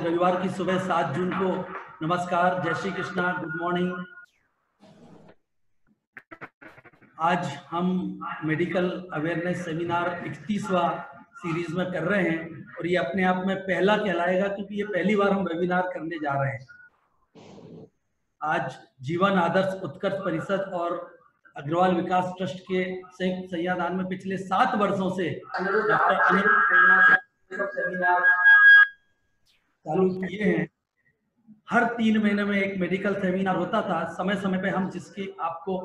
रविवार की सुबह 7 जून को नमस्कार, जय श्री कृष्णा, गुड मॉर्निंग। आज हम मेडिकल अवेयरनेस सेमिनार 31वां सीरीज में कर रहे हैं और ये अपने आप में पहला कहलाएगा क्योंकि ये पहली बार हम वेबिनार करने जा रहे हैं। आज जीवन आदर्श उत्कर्ष परिषद और अग्रवाल विकास ट्रस्ट के संयुक्त संज्ञादान में पिछले 7 वर्षों से डॉक्टर अनिरुद्ध सेमिनार चालू किए हैं। हर 3 महीने में एक मेडिकल सेमिनार होता था। समय समय पे हम जिसके आपको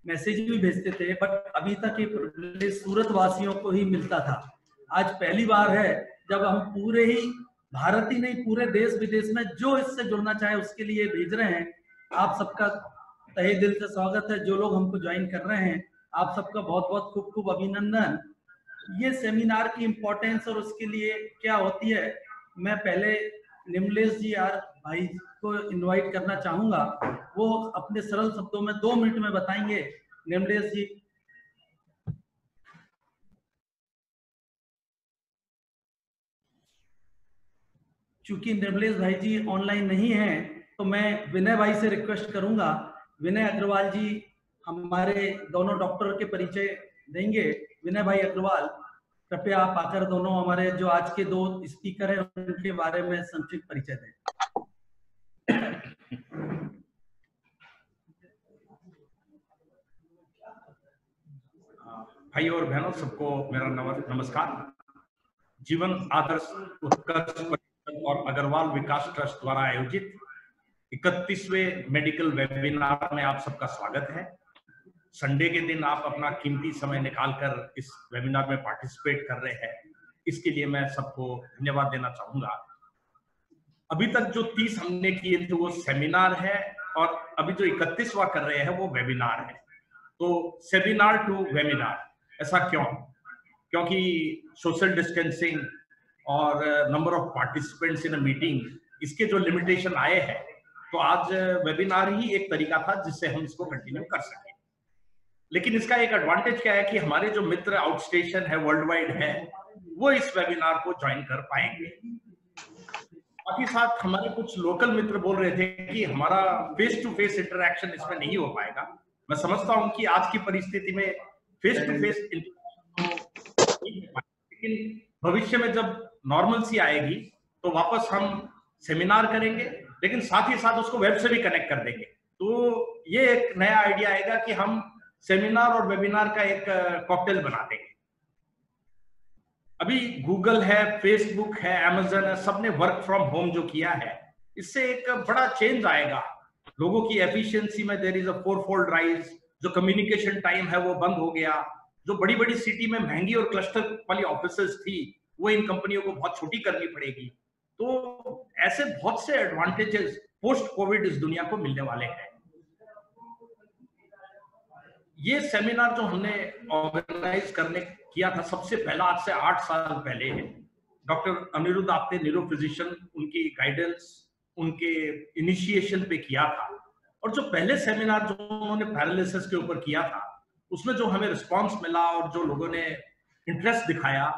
मैसेज भी भेजते थे, बट अभी तक ये प्रिविलेज सूरत वासियों को ही मिलता था। आज पहली बार है जब हम पूरे ही भारत ही नहीं, पूरे देश विदेश में जो इससे जुड़ना चाहे उसके लिए भेज रहे हैं। आप सबका तहे दिल से स्वागत है। जो लोग हमको ज्वाइन कर रहे हैं, आप सबका बहुत बहुत खूब खूब अभिनंदन। ये सेमिनार की इम्पोर्टेंस और उसके लिए क्या होती है, मैं पहले निमलेश जी भाई को इनवाइट करना चाहूंगा। वो अपने सरल शब्दों में 2 मिनट में बताएंगे। निमलेश जी। चूंकि निमलेश भाई जी ऑनलाइन नहीं है तो मैं विनय भाई से रिक्वेस्ट करूंगा। विनय अग्रवाल जी हमारे दोनों डॉक्टर के परिचय देंगे। विनय भाई अग्रवाल, कृपया आप आकर दोनों हमारे जो आज के 2 स्पीकर हैं उनके बारे में संक्षिप्त परिचय दें। भाई और बहनों, सबको मेरा नमस्कार। जीवन आदर्श उत्कर्ष परिषद और अग्रवाल विकास ट्रस्ट द्वारा आयोजित 31वें मेडिकल वेबिनार में आप सबका स्वागत है। संडे के दिन आप अपना कीमती समय निकालकर इस वेबिनार में पार्टिसिपेट कर रहे हैं, इसके लिए मैं सबको धन्यवाद देना चाहूंगा। अभी तक जो 30 हमने किए थे वो सेमिनार है और अभी जो 31वां कर रहे हैं वो वेबिनार है। तो सेमिनार टू वेबिनार, ऐसा क्यों? क्योंकि सोशल डिस्टेंसिंग और number of participants in a meeting, इसके जो लिमिटेशन आए हैं, तो आज वेबिनार ही एक तरीका था जिससे हम इसको कंटिन्यू कर सकें। लेकिन इसका एक एडवांटेज क्या है कि हमारे जो मित्र आउट स्टेशन है, वर्ल्ड वाइड है, वो इस वेबिनार को ज्वाइन कर पाएंगे। साथ ही साथ हमारे कुछ लोकल मित्र बोल रहे थे कि हमारा फेस टू फेस इंटरेक्शन इसमें नहीं हो पाएगा। मैं समझता हूं कि आज की परिस्थिति में फेस टू फेस लेकिन भविष्य में जब नॉर्मलसी आएगी तो वापस हम सेमिनार करेंगे, लेकिन साथ ही साथ उसको वेब से भी कनेक्ट कर देंगे। तो ये एक नया आइडिया आएगा कि हम सेमिनार और वेबिनार का एक कॉकटेल बना देंगे। अभी गूगल है, फेसबुक है, अमेजन है, सबने वर्क फ्रॉम होम जो किया है, इससे एक बड़ा चेंज आएगा। लोगों की एफिशिएंसी में there is a 4-fold rise. जो कम्युनिकेशन टाइम है वो बंद हो गया। जो बड़ी बड़ी सिटी में महंगी और क्लस्टर वाली ऑफिसेज थी, वो इन कंपनियों को बहुत छोटी करनी पड़ेगी। तो ऐसे बहुत से एडवांटेजेस पोस्ट कोविड इस दुनिया को मिलने वाले हैं। ये सेमिनार जो हमने ऑर्गेनाइज करने किया था सबसे पहला, आज से 8 साल पहले है। डॉक्टर अनिरुद्ध आपते, न्यूरो फिजिशियन, उनकी गाइडेंस, उनके इनिशिएशन पे किया था। और जो पहले सेमिनार जो उन्होंने पैरालिसिस के ऊपर किया था, उसमें जो हमें रिस्पांस मिला और जो लोगों ने इंटरेस्ट दिखाया,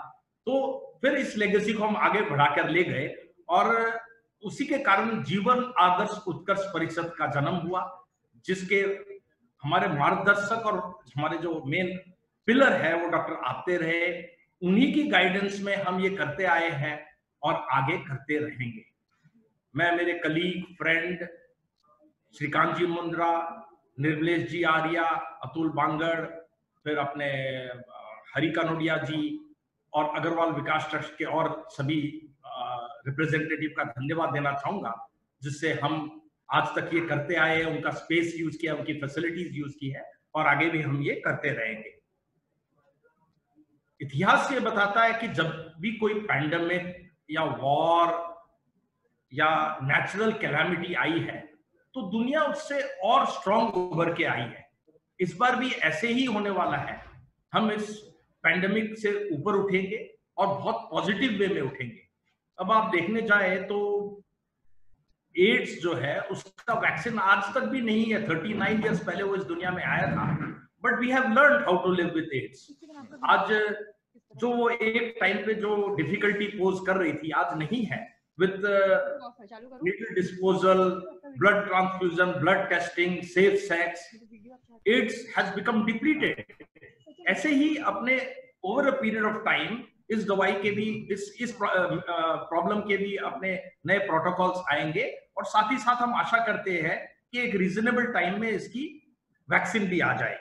तो फिर इस लेगेसी को हम आगे बढ़ाकर ले गए और उसी के कारण जीवन आदर्श उत्कर्ष परिषद का जन्म हुआ, जिसके हमारे मार्गदर्शक और हमारे जो मेन पिलर है वो डॉक्टर आपते रहे। उन्हीं की गाइडेंस में हम ये करते आए हैं और आगे करते रहेंगे। मैं मेरे कलीग, फ्रेंड श्रीकांत जी मुंद्रा, निर्मलेश जी आर्या, अतुल बांगड़, फिर अपने हरि कानोडिया जी और अग्रवाल विकास ट्रस्ट के और सभी रिप्रेजेंटेटिव का धन्यवाद देना चाहूंगा, जिससे हम आज तक ये करते आए हैं। उनका स्पेस यूज किया, उनकी फैसिलिटीज यूज की है और आगे भी हम ये करते रहेंगे। इतिहास ये बताता है कि जब भी कोई पैंडेमिक या वॉर या नेचुरल कैलामिटी आई है तो दुनिया उससे और स्ट्रांग उभर के आई है। इस बार भी ऐसे ही होने वाला है। हम इस पैंडेमिक से ऊपर उठेंगे और बहुत पॉजिटिव वे में उठेंगे। अब आप देखने जाए तो एड्स जो है उसका वैक्सीन आज तक भी नहीं है। 39 इयर्स पहले वो इस दुनिया में आया था, but we have learned how to live with AIDS. आज जो वो एक टाइम पे जो डिफिकल्टी पोज कर रही थी, आज नहीं है। with needle disposal, blood transfusion, blood testing, safe sex, AIDS has become depleted. ऐसे ही अपने over a period of time इस दवाई के भी इस प्रॉब्लम के भी अपने नए प्रोटोकॉल्स आएंगे, और साथ ही साथ हम आशा करते हैं कि एक रीजनेबल टाइम में इसकी वैक्सीन भी आ जाए।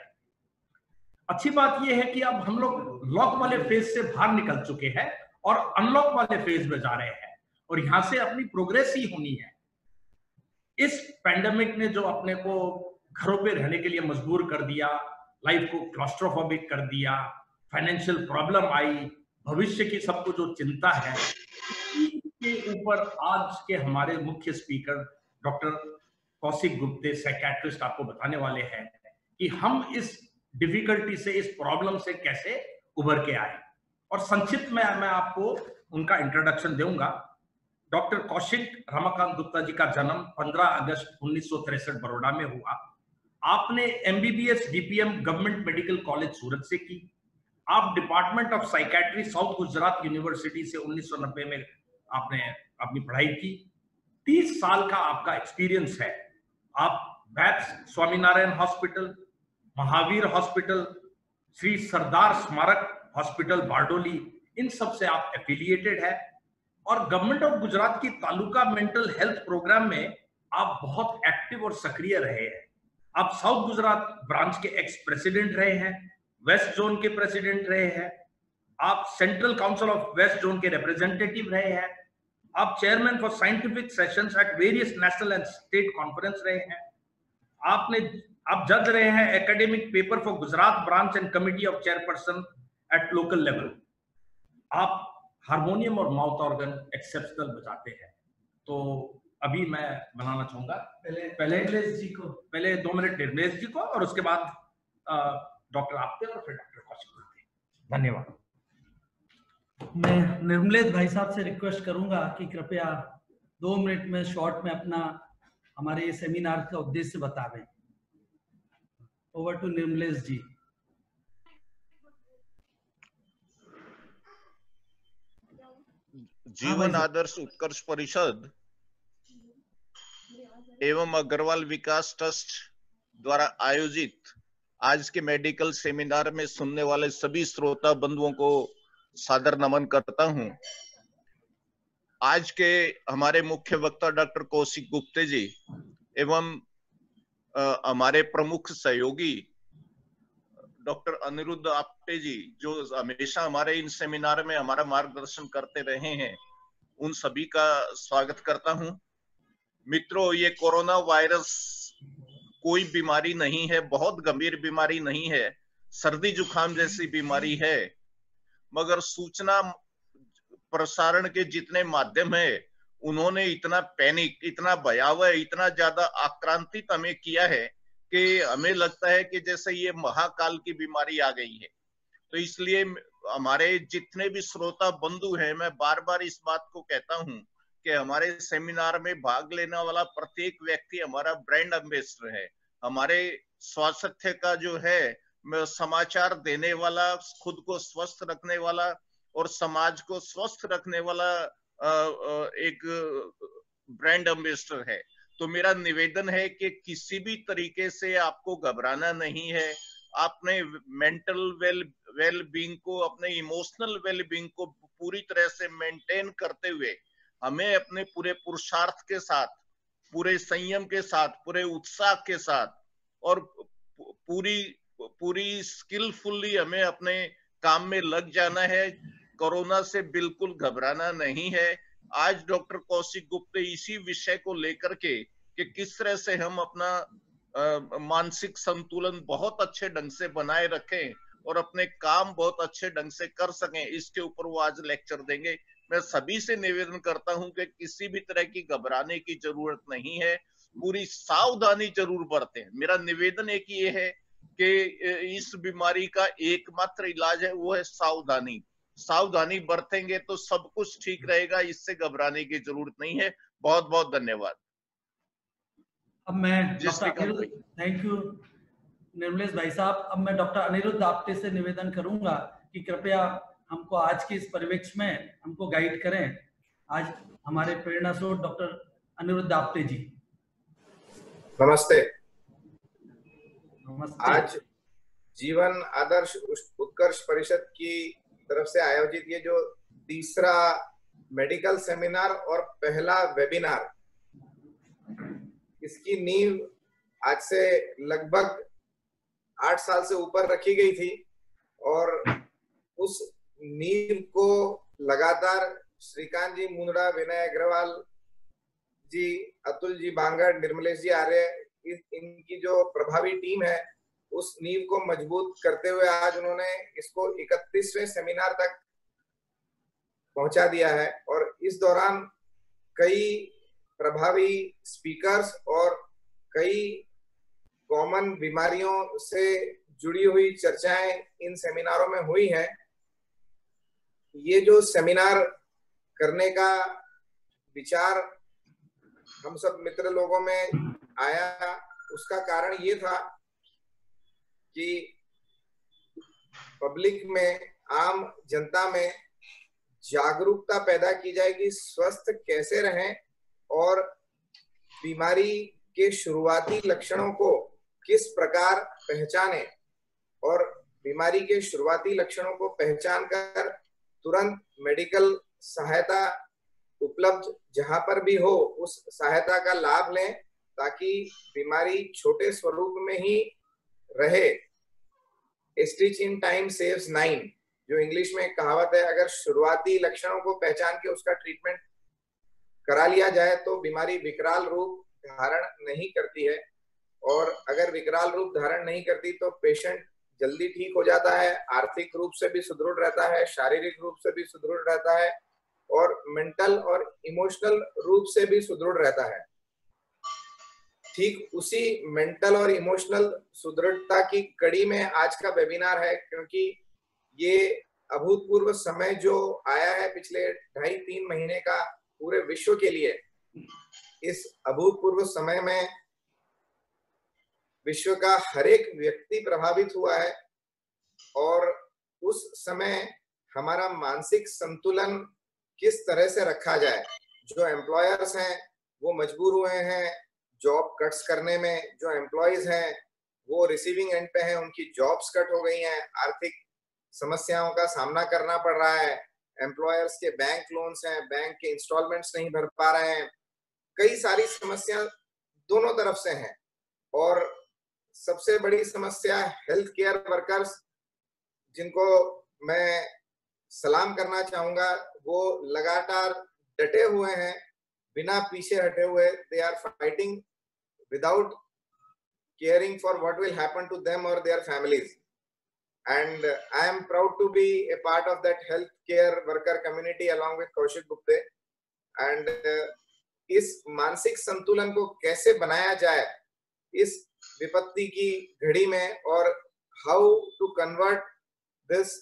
अच्छी बात यह है कि अब हम लोग लॉक वाले फेज से बाहर निकल चुके हैं और अनलॉक वाले फेज में जा रहे हैं, और यहां से अपनी प्रोग्रेस ही होनी है। इस पैंडेमिक ने जो अपने को घरों पे रहने के लिए मजबूर कर दिया, लाइफ को क्लॉस्ट्रोफोबिक कर दिया, फाइनेंशियल प्रॉब्लम आई, भविष्य की सबको जो चिंता है, के ऊपर आज के हमारे मुख्य speaker doctor Kaushik Gupte psychiatrist आपको बताने वाले हैं कि हम इस डिफिकल्टी से, इस प्रॉब्लम से कैसे उभर के आए। और संक्षिप्त में मैं आपको उनका इंट्रोडक्शन दूंगा। डॉक्टर कौशिक रमाकांत गुप्ता जी का जन्म 15 अगस्त 1963 बड़ौदा में हुआ। आपने MBBS DPM government medical college Surat से की। आप department of psychiatry South Gujarat University से 1990 में आपने अपनी पढ़ाई की। 30 साल का आपका एक्सपीरियंस है। आप बैप्स स्वामीनारायण हॉस्पिटल, महावीर हॉस्पिटल, श्री सरदार स्मारक हॉस्पिटल बारडोली, इन सब से आप एफिलिएटेड है। और गवर्नमेंट ऑफ गुजरात की तालुका मेंटल हेल्थ प्रोग्राम में आप बहुत एक्टिव और सक्रिय रहे हैं। आप साउथ गुजरात ब्रांच के एक्स प्रेसिडेंट रहे हैं, वेस्ट जोन के प्रेसिडेंट रहे हैं, आप central council of west zone के रिप्रेजेंटेटिव रहे हैं, आप chairman for scientific sessions at various national and state conference रहे हैं, आप जज रहे हैं academic paper for Gujarat branch and committee of chairperson at local level. आप हारमोनियम और माउथ ऑर्गन एक्सेप्शनल बजाते हैं। तो अभी मैं बनाना चाहूंगा पहले 2 मिनट निर्मलेश जी को, और उसके बाद डॉक्टर आपके और फिर डॉक्टर कौशिक। धन्यवाद। मैं निर्मलेश भाई साहब से रिक्वेस्ट करूंगा कि कृपया 2 मिनट में शॉर्ट में अपना हमारे ये सेमिनार का उद्देश्य बतावें। ओवर टू निर्मलेश जी। जीवन आदर्श उत्कर्ष परिषद एवं अग्रवाल विकास ट्रस्ट द्वारा आयोजित आज के मेडिकल सेमिनार में सुनने वाले सभी श्रोता बंधुओं को सादर नमन करता हूं। आज के हमारे मुख्य वक्ता डॉक्टर कौशिक गुप्ते जी एवं हमारे प्रमुख सहयोगी डॉक्टर अनिरुद्ध आप्टे जी, जो हमेशा हमारे इन सेमिनार में हमारा मार्गदर्शन करते रहे हैं, उन सभी का स्वागत करता हूं। मित्रों, ये कोरोना वायरस कोई बीमारी नहीं है, बहुत गंभीर बीमारी नहीं है, सर्दी जुकाम जैसी बीमारी है, मगर सूचना प्रसारण के जितने माध्यम है उन्होंने इतना पैनिक, इतना भयावह, इतना ज्यादा आक्रांतित हमें किया है कि हमें लगता है कि जैसे ये महाकाल की बीमारी आ गई है। तो इसलिए हमारे जितने भी श्रोता बंधु हैं, मैं बार बार इस बात को कहता हूं कि हमारे सेमिनार में भाग लेने वाला प्रत्येक व्यक्ति हमारा ब्रांड एम्बेसडर है। हमारे स्वास्थ्य का जो है समाचार देने वाला, खुद को स्वस्थ रखने वाला और समाज को स्वस्थ रखने वाला एक ब्रांड एम्बेसडर है। तो मेरा निवेदन है कि किसी भी तरीके से आपको घबराना नहीं है। आपने मेंटल वेल बीइंग को, अपने इमोशनल वेल बीइंग को पूरी तरह से मेंटेन करते हुए हमें अपने पूरे पुरुषार्थ के साथ, पूरे संयम के साथ, पूरे उत्साह के साथ और पूरी स्किलफुली हमें अपने काम में लग जाना है। कोरोना से बिल्कुल घबराना नहीं है। आज डॉक्टर कौशिक गुप्ते इसी विषय को लेकर के कि किस तरह से हम अपना मानसिक संतुलन बहुत अच्छे ढंग से बनाए रखें और अपने काम बहुत अच्छे ढंग से कर सकें, इसके ऊपर वो आज लेक्चर देंगे। मैं सभी से निवेदन करता हूं कि किसी भी तरह की घबराने की जरूरत नहीं है, पूरी सावधानी जरूर बरतें। मेरा निवेदन एक ये है कि इस बीमारी का एकमात्र इलाज है, वो है सावधानी। सावधानी बरतेंगे तो सब कुछ ठीक रहेगा, इससे घबराने की जरूरत नहीं है। बहुत बहुत धन्यवाद। अब मैं थैंक यू निर्मलेश भाई साहब। अब मैं डॉक्टर अनिरुद्ध आप्टे से निवेदन करूंगा कि कृपया हमको आज के इस परिवेश में हमको गाइड करें। आज हमारे प्रेरणा स्रोत डॉक्टर अनिरुद्ध आप्टे जी। नमस्ते। नमस्ते। आज जीवन आदर्श उत्कर्ष परिषद की तरफ से आयोजित ये जो तीसरा मेडिकल सेमिनार और पहला वेबिनार, इसकी नींव आज से लगभग 8 साल से ऊपर रखी गई थी और उस नींव को लगातार श्रीकांत जी मुंदड़ा, विनय अग्रवाल जी, अतुल जी बांगड़, निर्मलेश जी आर्य, इनकी जो प्रभावी टीम है उस नींव को मजबूत करते हुए आज उन्होंने इसको 31वें सेमिनार तक पहुंचा दिया है। और इस दौरान कई प्रभावी स्पीकर्स और कई कॉमन बीमारियों से जुड़ी हुई चर्चाएं इन सेमिनारों में हुई हैं। ये जो सेमिनार करने का विचार हम सब मित्र लोगों में आया, उसका कारण ये था कि पब्लिक में, आम जनता में जागरूकता पैदा की जाए कि स्वस्थ कैसे रहें और बीमारी के शुरुआती लक्षणों को किस प्रकार पहचानें और बीमारी के शुरुआती लक्षणों को पहचान कर तुरंत मेडिकल सहायता उपलब्ध जहां पर भी हो उस सहायता का लाभ लें, ताकि बीमारी छोटे स्वरूप में ही रहे। A stitch in time saves 9, जो इंग्लिश में कहावत है। अगर शुरुआती लक्षणों को पहचान के उसका ट्रीटमेंट करा लिया जाए तो बीमारी विकराल रूप धारण नहीं करती है, और अगर विकराल रूप धारण नहीं करती तो पेशेंट जल्दी ठीक हो जाता है, आर्थिक रूप से भी सुदृढ़ रहता है, शारीरिक रूप से भी सुदृढ़ रहता है और मेंटल और इमोशनल रूप से भी सुदृढ़ रहता है। ठीक उसी मेंटल और इमोशनल सुदृढ़ता की कड़ी में आज का वेबिनार है, क्योंकि ये अभूतपूर्व समय जो आया है पिछले 2.5-3 महीने का पूरे विश्व के लिए, इस अभूतपूर्व समय में विश्व का हर एक व्यक्ति प्रभावित हुआ है और उस समय हमारा मानसिक संतुलन किस तरह से रखा जाए। जो एम्प्लॉयर्स हैं वो मजबूर हुए हैं जॉब कट्स करने में, जो एम्प्लॉयज हैं वो रिसीविंग एंड पे हैं, उनकी जॉब्स कट हो गई हैं, आर्थिक समस्याओं का सामना करना पड़ रहा है, एम्प्लॉयर्स के बैंक लोन्स हैं, बैंक के इंस्टॉलमेंट्स नहीं भर पा रहे हैं, कई सारी समस्या दोनों तरफ से हैं। और सबसे बड़ी समस्या हेल्थ केयर वर्कर्स, जिनको मैं सलाम करना चाहूंगा, वो लगातार डटे हुए हैं, बिना पीछे हटे हुए। They are fighting without caring for what will happen to them or their families, and I am proud to be a part of that healthcare worker community along with Kaushik Gupte। and इस मानसिक संतुलन को कैसे बनाया जाए इस विपत्ति की घड़ी में, और हाउ टू कन्वर्ट दिस,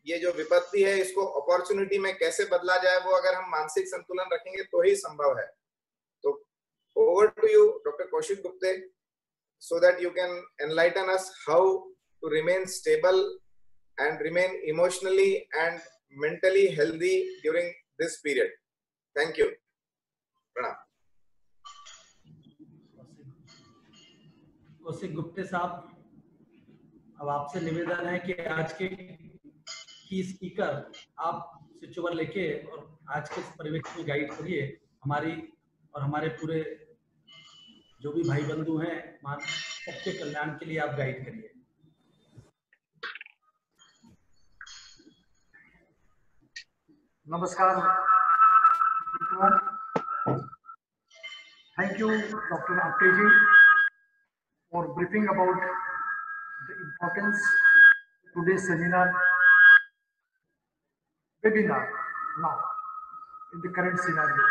ये जो विपत्ति है इसको अपॉर्चुनिटी में कैसे बदला जाए, वो अगर हम मानसिक संतुलन रखेंगे तो ही संभव है। तो over to you, Dr. Kaushik Gupte, so that you can enlighten us how to remain stable and remain emotionally and mentally healthy during this period. Thank you. Pranam. Kaushik Gupte साहब, अब आपसे निवेदन है कि आज के की स्पीकर आप स्विच ओवर लेके और आज के परिवेश में गाइड करिए हमारी और हमारे पूरे जो भी भाई बंधु हैं, मान सबके कल्याण के लिए आप गाइड करिए। नमस्कार। Thank you, Dr. Apte ji, for briefing about the importance of today's webinar now in the current scenario.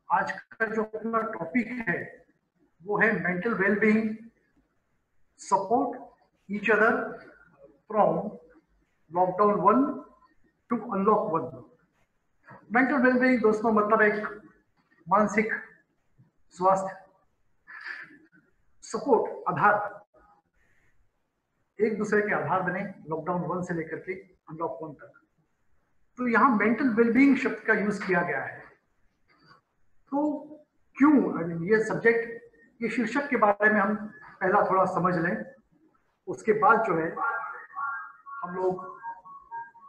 आज का जो अपना टॉपिक है वो है mental wellbeing, support each other from lockdown 1 to unlock 1। Mental wellbeing दोस्तों मतलब एक मानसिक स्वास्थ्य, सपोर्ट, आधार, एक दूसरे के आधार बने लॉकडाउन 1 से लेकर के अनलॉक 1 तक। तो यहाँ मेंटल वेलबींग शब्द का यूज किया गया है। तो क्यों ये सब्जेक्ट, ये शीर्षक के बारे में हम पहला थोड़ा समझ लें, उसके बाद जो है हम लोग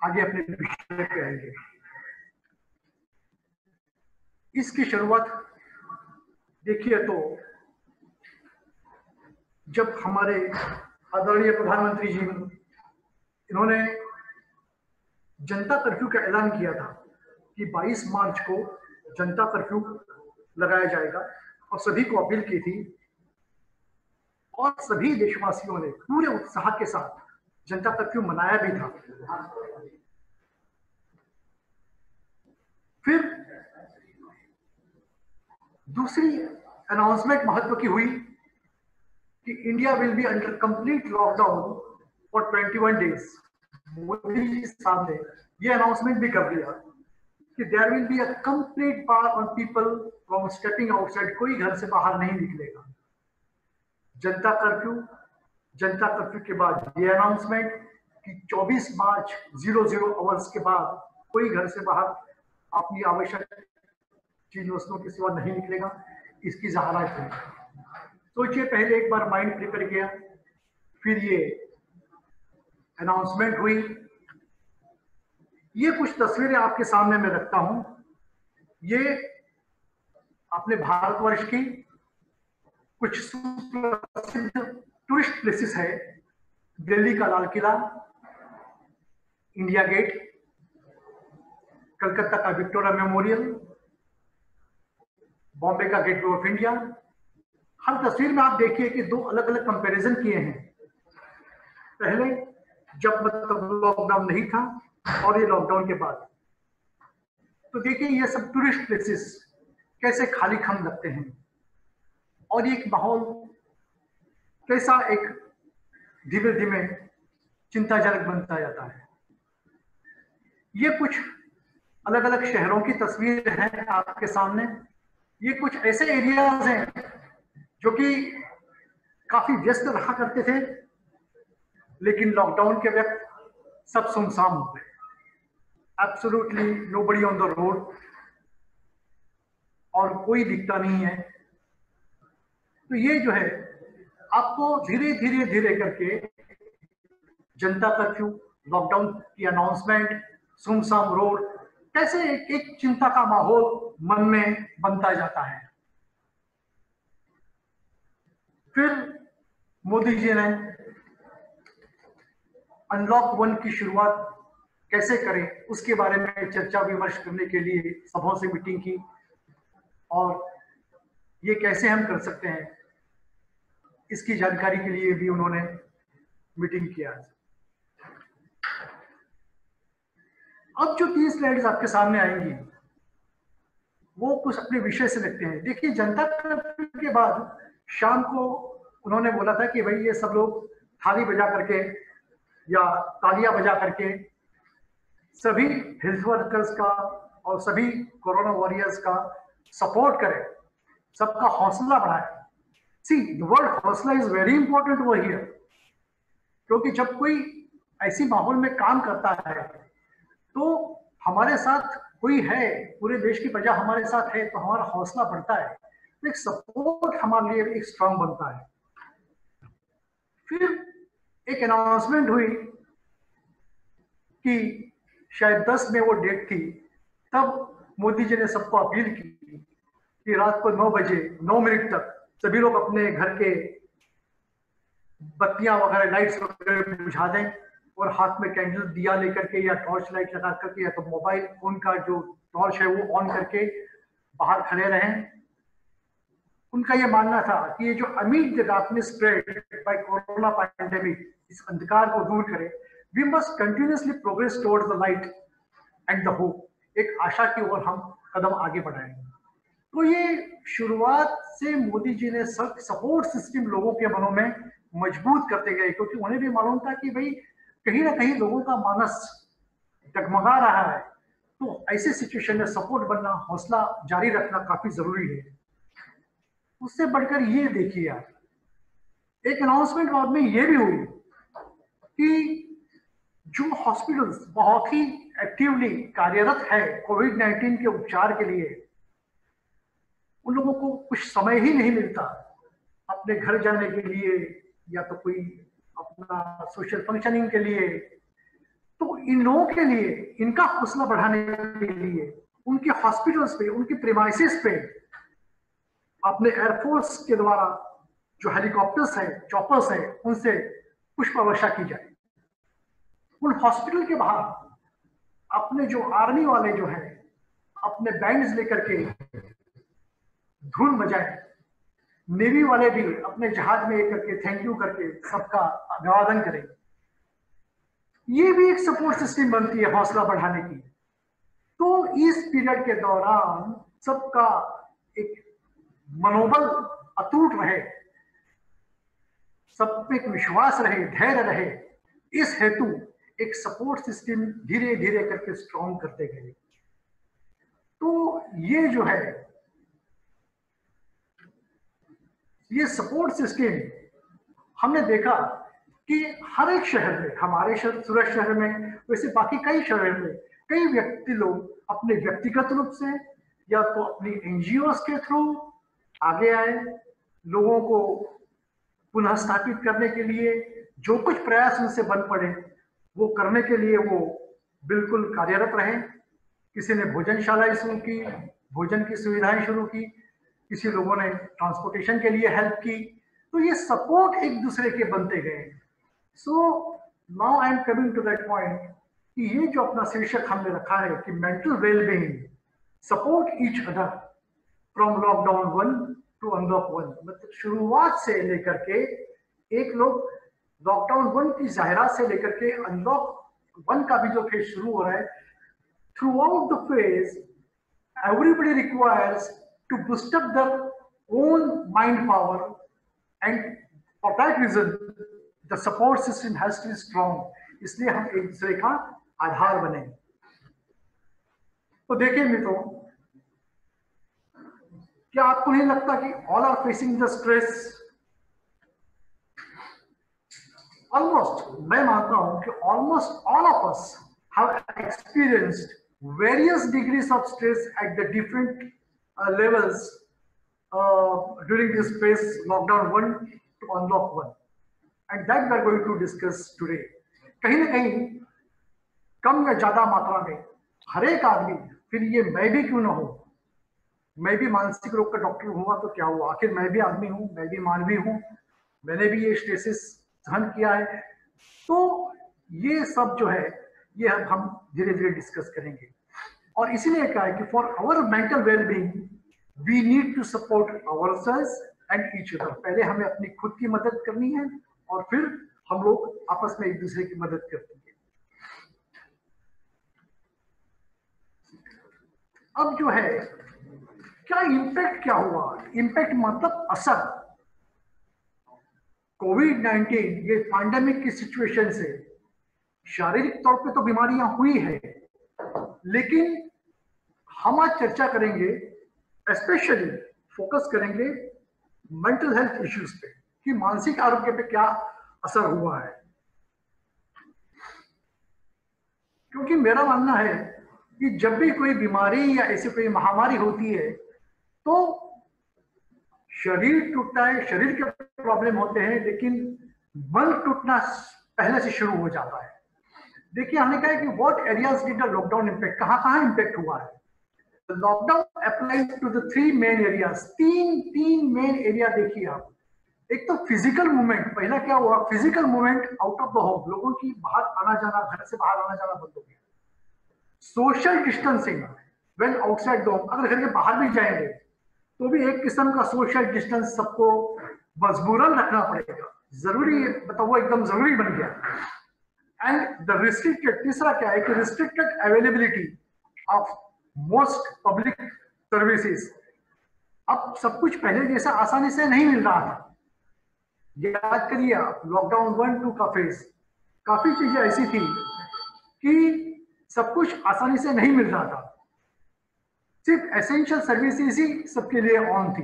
आगे अपने विषय पे आएंगे। इसकी शुरुआत देखिए तो जब हमारे आदरणीय प्रधानमंत्री जी इन्होंने जनता कर्फ्यू का ऐलान किया था कि 22 मार्च को जनता कर्फ्यू लगाया जाएगा और सभी को अपील की थी और सभी देशवासियों ने पूरे उत्साह के साथ जनता कर्फ्यू मनाया भी था। फिर दूसरी अनाउंसमेंट महत्व की हुई कि India will be under complete lockdown for 21 days. Modi ji साहब ने ये अनाउंसमेंट भी कर दिया कि there will be a complete bar on people from stepping outside, कोई घर से बाहर नहीं निकलेगा। जनता कर्फ्यू के बाद ये अनाउंसमेंट कि 24 मार्च 00 आवर्स के बाद कोई घर से बाहर अपनी आवश्यक चीज वस्तुओं के सिवा नहीं निकलेगा, इसकी ज़हारत है। सोचिए, पहले एक बार माइंड प्रिपेयर किया, फिर ये अनाउंसमेंट हुई। ये कुछ तस्वीरें आपके सामने मैं रखता हूं। ये अपने भारतवर्ष की कुछ सुप्रसिद्ध टूरिस्ट प्लेसेस है। दिल्ली का लाल किला, इंडिया गेट, कलकत्ता का विक्टोरिया मेमोरियल, बॉम्बे का गेटवे ऑफ इंडिया। हर तस्वीर में आप देखिए कि दो अलग अलग कंपैरिजन किए हैं। पहले जब मतलब लॉकडाउन नहीं था और ये लॉकडाउन के बाद। तो देखिए ये सब टूरिस्ट प्लेसेस कैसे खाली खम लगते हैं और एक माहौल कैसा एक धीमे धीमे चिंताजनक बनता जाता है। ये कुछ अलग अलग शहरों की तस्वीर हैं आपके सामने। ये कुछ ऐसे एरियाज हैं जो कि काफी व्यस्त रहा करते थे, लेकिन लॉकडाउन के वक्त सब सुनसान हो गए। Absolutely nobody on the road और कोई दिखता नहीं है। तो ये जो है आपको धीरे धीरे धीरे करके जनता कर्फ्यू, लॉकडाउन की अनाउंसमेंट, सुनसान रोड, कैसे एक चिंता का माहौल मन में बनता जाता है। फिर मोदी जी ने अनलॉक 1 की शुरुआत कैसे करें उसके बारे में चर्चा विमर्श करने के लिए सबों से मीटिंग की और ये कैसे हम कर सकते हैं इसकी जानकारी के लिए भी उन्होंने मीटिंग किया। अब जो 3 स्लाइड्स आपके सामने आएंगी वो कुछ अपने विषय से लगते हैं। देखिए, जनता कर्फ्यू के बाद शाम को उन्होंने बोला था कि भाई ये सब लोग थाली बजा करके या तालियां बजा करके सभी हेल्थ वर्कर्स का और सभी कोरोना वॉरियर्स का सपोर्ट करें, सबका हौसला बढ़ाएं। सी द वर्ड हौसला is very important over here, क्योंकि जब कोई ऐसी माहौल में काम करता है तो हमारे साथ कोई है, पूरे देश की प्रजा हमारे साथ है, तो हमारा हौसला बढ़ता है, तो एक सपोर्ट हमारे लिए एक स्ट्रांग बनता है। फिर एक अनाउंसमेंट हुई कि शायद 10 में वो डेट थी, तब मोदी जी ने सबको अपील की कि रात को 9 बजे 9 मिनट तक सभी लोग अपने घर के बत्तियां वगैरह, लाइट्स वगैरह बुझा दें और हाथ में कैंडल दिया लेकर के या टॉर्च लाइट लगा करके या तो मोबाइल फोन का जो टॉर्च है वो ऑन करके बाहर खड़े रहें। उनका यह मानना था कि ये जो amid the darkness spread by corona pandemic, इस अंधकार को दूर करे, we must continuously progress towards the light and the hope, एक आशा की ओर हम कदम आगे बढ़ाएंगे। तो ये शुरुआत से मोदी जी ने सपोर्ट सिस्टम लोगों के मनों में मजबूत करते गए, क्योंकि उन्हें भी मालूम था कि भाई कहीं ना कहीं लोगों का मानस डगमगा रहा है, तो ऐसे सिचुएशन में सपोर्ट बनना, हौसला जारी रखना काफी जरूरी है। उससे बढ़कर ये देखिए यार, एक अनाउंसमेंट बाद में ये भी हुई कि जो हॉस्पिटल्स बहुत ही एक्टिवली कार्यरत है कोविड-19 के उपचार के लिए, उन लोगों को कुछ समय ही नहीं मिलता अपने घर जाने के लिए या तो कोई अपना सोशल फंक्शनिंग के लिए। तो इन लोगों के लिए, इनका हौसला बढ़ाने के लिए उनके हॉस्पिटल्स पे, उनके प्रीमाइसेस पे अपने एयरफोर्स के द्वारा जो हेलीकॉप्टर्स है, चॉपर्स है, उनसे पुष्प वर्षा की जाए। उन हॉस्पिटल के बाहर अपने जो आर्मी वाले जो हैं अपने बैंड्स लेकर के धुन बजाएं, नेवी वाले भी अपने जहाज में लेकर के थैंक यू करके सबका अभिवादन करें। ये भी एक सपोर्ट सिस्टम बनती है हौसला बढ़ाने की। तो इस पीरियड के दौरान सबका एक मनोबल अटूट रहे, सब पे एक विश्वास रहे, धैर्य रहे, इस हेतु एक सपोर्ट सिस्टम धीरे धीरे करके स्ट्रॉन्ग करते गए। तो ये जो है, ये सपोर्ट सिस्टम हमने देखा कि हर एक शहर में, हमारे शहर सूरत शहर में, वैसे बाकी कई शहर में कई व्यक्ति लोग अपने व्यक्तिगत रूप से या तो अपनी एनजीओ के थ्रू आगे आए, लोगों को पुनः स्थापित करने के लिए जो कुछ प्रयास उनसे बन पड़े वो करने के लिए वो बिल्कुल कार्यरत रहे। किसी ने भोजनशालाएं शुरू की, भोजन की सुविधाएं शुरू की, किसी लोगों ने ट्रांसपोर्टेशन के लिए हेल्प की। तो ये सपोर्ट एक दूसरे के बनते गए। So now I am coming to that point कि ये जो अपना शीर्षक हमने रखा है कि mental wellbeing, support each other from lockdown 1 to unlock 1, मतलब शुरुआत से लेकर के एक लोग लॉकडाउन 1 की जाहिरात से लेकर के अनलॉक 1 का भी जो फेज शुरू हो रहा है, through out the phase everybody requires to boost up their own mind power, and for that reason the support system has to be strong. इसलिए हम एक दूसरे का आधार बने। तो देखिए मित्रों, क्या आपको नहीं लगता कि all are facing the stress? Almost, मैं मानता हूं कि almost all of us have experienced various degrees of stress at the different levels during this phase, lockdown 1 to unlock 1, and that we are going to discuss today. कहीं ना कहीं कम या ज्यादा मात्रा में हर एक आदमी, फिर ये मैं भी क्यों ना हो, मैं भी मानसिक रोग का डॉक्टर हुआ तो क्या हुआ, आखिर मैं भी आदमी हूँ, मैं भी मानवीय हूँ, मैंने भी ये स्ट्रेसेस सहन किया है। तो ये सब जो है ये हम धीरे धीरे डिस्कस करेंगे। और इसीलिए कहा है कि for our mental wellbeing we need to support ourselves and each other. पहले हमें अपनी खुद की मदद करनी है और फिर हम लोग आपस में एक दूसरे की मदद करते हैं। अब जो है क्या इम्पैक्ट क्या हुआ, इम्पैक्ट मतलब असर। कोविड-19 ये पैंडेमिक की सिचुएशन से शारीरिक तौर पे तो बीमारियां हुई है, लेकिन हम आज चर्चा करेंगे, स्पेशली फोकस करेंगे मेंटल हेल्थ इश्यूज पे कि मानसिक आरोग्य पे क्या असर हुआ है। क्योंकि मेरा मानना है कि जब भी कोई बीमारी या ऐसी कोई महामारी होती है तो शरीर टूटता है, शरीर के प्रॉब्लम होते हैं, लेकिन मन टूटना पहले से शुरू हो जाता है। देखिए हमने कहा कि what areas did the lockdown impact, कहां इम्पैक्ट हुआ है। Lockdown applies to the 3 main areas, तीन मेन एरिया देखिए आप। एक तो फिजिकल मूवमेंट, पहला क्या हुआ, physical movement out of the home, लोगों की बाहर आना जाना, घर से बाहर आना जाना बंद हो गया। Social distancing when outside the home, अगर घर के बाहर भी जाएंगे तो भी एक किस्म का सोशल डिस्टेंस सबको मजबूरन रखना पड़ेगा, जरूरी मतलब वो एकदम जरूरी बन गया। एंड द रिस्ट्रिक्टेड, तीसरा क्या है कि restricted availability of most public services. अब सब कुछ पहले जैसा आसानी से नहीं मिल रहा था। याद करिए आप लॉकडाउन 1-2 का फेज, काफी चीजें ऐसी थी कि सब कुछ आसानी से नहीं मिल रहा था, सिर्फ एसेंशियल सर्विसेज ही सबके लिए ऑन थी।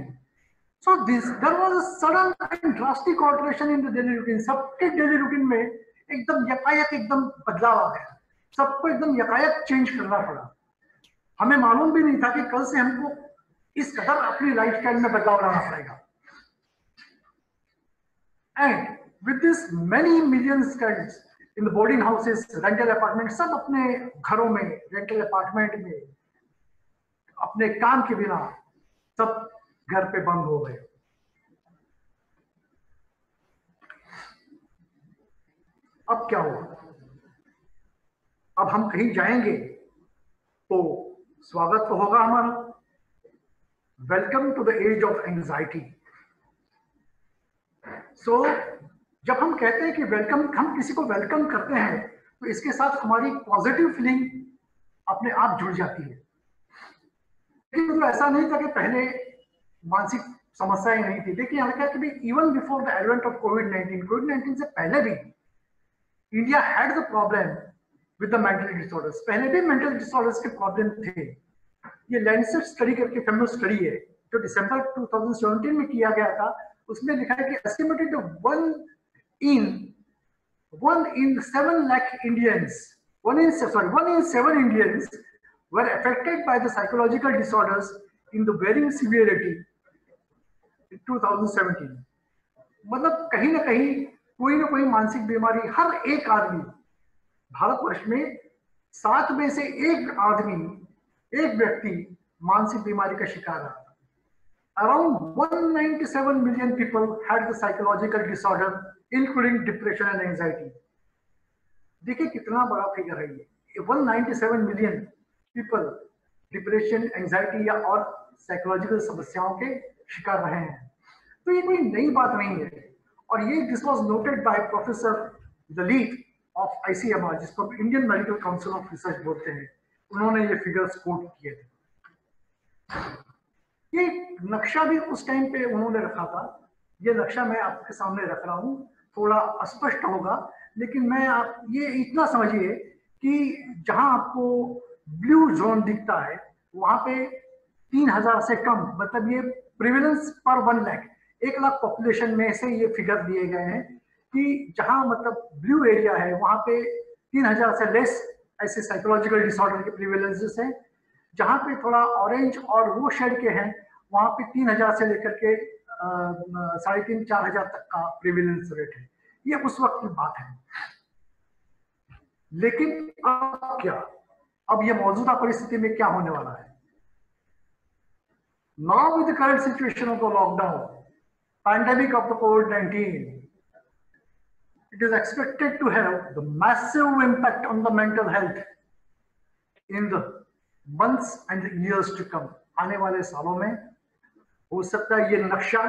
So this there was a sudden and drastic alteration in the daily routine. सबके डेली रूटीन में एकदम यकायक एकदम बदलाव आ गया। सबको एकदम यकायक चेंज करना पड़ा। हमें मालूम भी नहीं था कि कल से हमको इस कदर अपनी लाइफस्टाइल में बदलाव लाना पड़ेगा। And with this many millions students in the boarding houses, rental apartment, सब अपने घरों में, रेंटल अपार्टमेंट में अपने काम के बिना सब घर पे बंद हो गए। अब क्या हुआ? अब हम कहीं जाएंगे तो स्वागत तो होगा हमारा, welcome to the age of anxiety. So जब हम कहते हैं कि वेलकम, हम किसी को वेलकम करते हैं तो इसके साथ हमारी पॉजिटिव फीलिंग अपने आप जुड़ जाती है। लेकिन तो ऐसा नहीं था कि पहले मानसिक समस्याएं नहीं थी। देखिए यहाँ क्या कि even before the advent of कोविड-19 से पहले भी India had the problem with the mental disorders. पहले भी मेंटल डिसऑर्डर्स के प्रॉब्लम थे। ये लैंडसेट स्टडी करके फेमस स्टडी है जो दिसंबर 2017 में किया गया था। उसमें लिखा है कि estimated 1 in 7 lakh Indians, 1 in 7 Indians were affected by the psychological disorders in the varying severity in 2017। मतलब कहीं ना कोई मानसिक बीमारी, हर एक आदमी भारतवर्ष में 7 में से एक व्यक्ति मानसिक बीमारी का शिकार रहा। Around 197 million people had the psychological disorder, including depression and anxiety। देखिए कितना बड़ा फिगर है ये। 197 million people डिप्रेशन, एंजाइटी या और साइकोलॉजिकल समस्याओं के शिकार रहे हैं। तो ये कोई नई बात नहीं है। और ये this was noted by professor Lalit of ICMR, जिसको Indian medical council of research बोलते हैं। उन्होंने ये फिगर्स कोट किए थे। ये नक्शा भी उस टाइम पे उन्होंने रखा था। ये नक्शा मैं आपके सामने रख रहा हूँ, थोड़ा अस्पष्ट होगा, लेकिन मैं आप ये इतना समझिए कि जहां आपको ब्लू जोन दिखता है वहां पे 3000 से कम, मतलब ये प्रिवेलेंस पर 1 लाख, 1 लाख पॉपुलेशन में से ये फिगर दिए गए हैं कि जहां मतलब ब्लू एरिया है वहां पे 3000 से लेस ऐसे साइकोलॉजिकल डिसऑर्डर के प्रिवेलेंसेस हैं। जहां पे थोड़ा ऑरेंज और वो शेड के हैं वहां पे 3000 से लेकर के 3500-4000 तक का प्रिवेलेंस रेट है। ये उस वक्त की बात है। लेकिन अब क्या, अब ये मौजूदा परिस्थिति में क्या होने वाला है? Now with the current situation of the lockdown, pandemic of the covid, it is expected to have the massive impact on the mental health in the months and the years to come। आने वाले सालों में हो सकता है ये नक्शा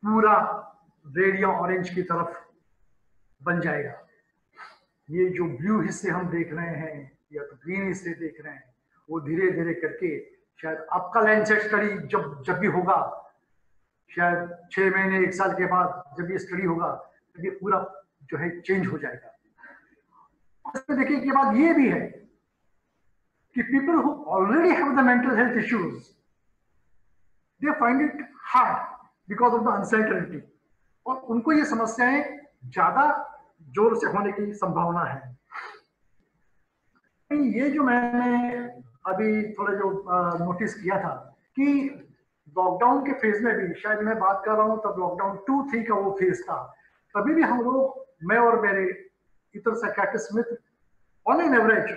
पूरा रेड या ऑरेंज की तरफ बन जाएगा। ये जो ब्लू हिस्से हम देख रहे हैं या तो ग्रीन हिस्से देख रहे हैं, वो धीरे धीरे करके शायद आपका लैंडसेट स्टडी जब भी होगा, शायद 6 महीने 1 साल के बाद जब ये स्टडी होगा, तब ये पूरा जो है चेंज हो जाएगा। इसमें देखिए के बाद ये भी है कि people who already have the mental health issues, they find it hard because of the uncertainty, और उनको ये समस्याएं ज्यादा जोर से होने की संभावना है। ये जो मैंने अभी थोड़ा जो नोटिस किया था कि लॉकडाउन के फेज में भी, शायद मैं बात कर रहा हूँ तब लॉकडाउन 2-3 का वो फेज था, तभी भी हम लोग, मैं और मेरे इतर psychiatrist Mitra, on an average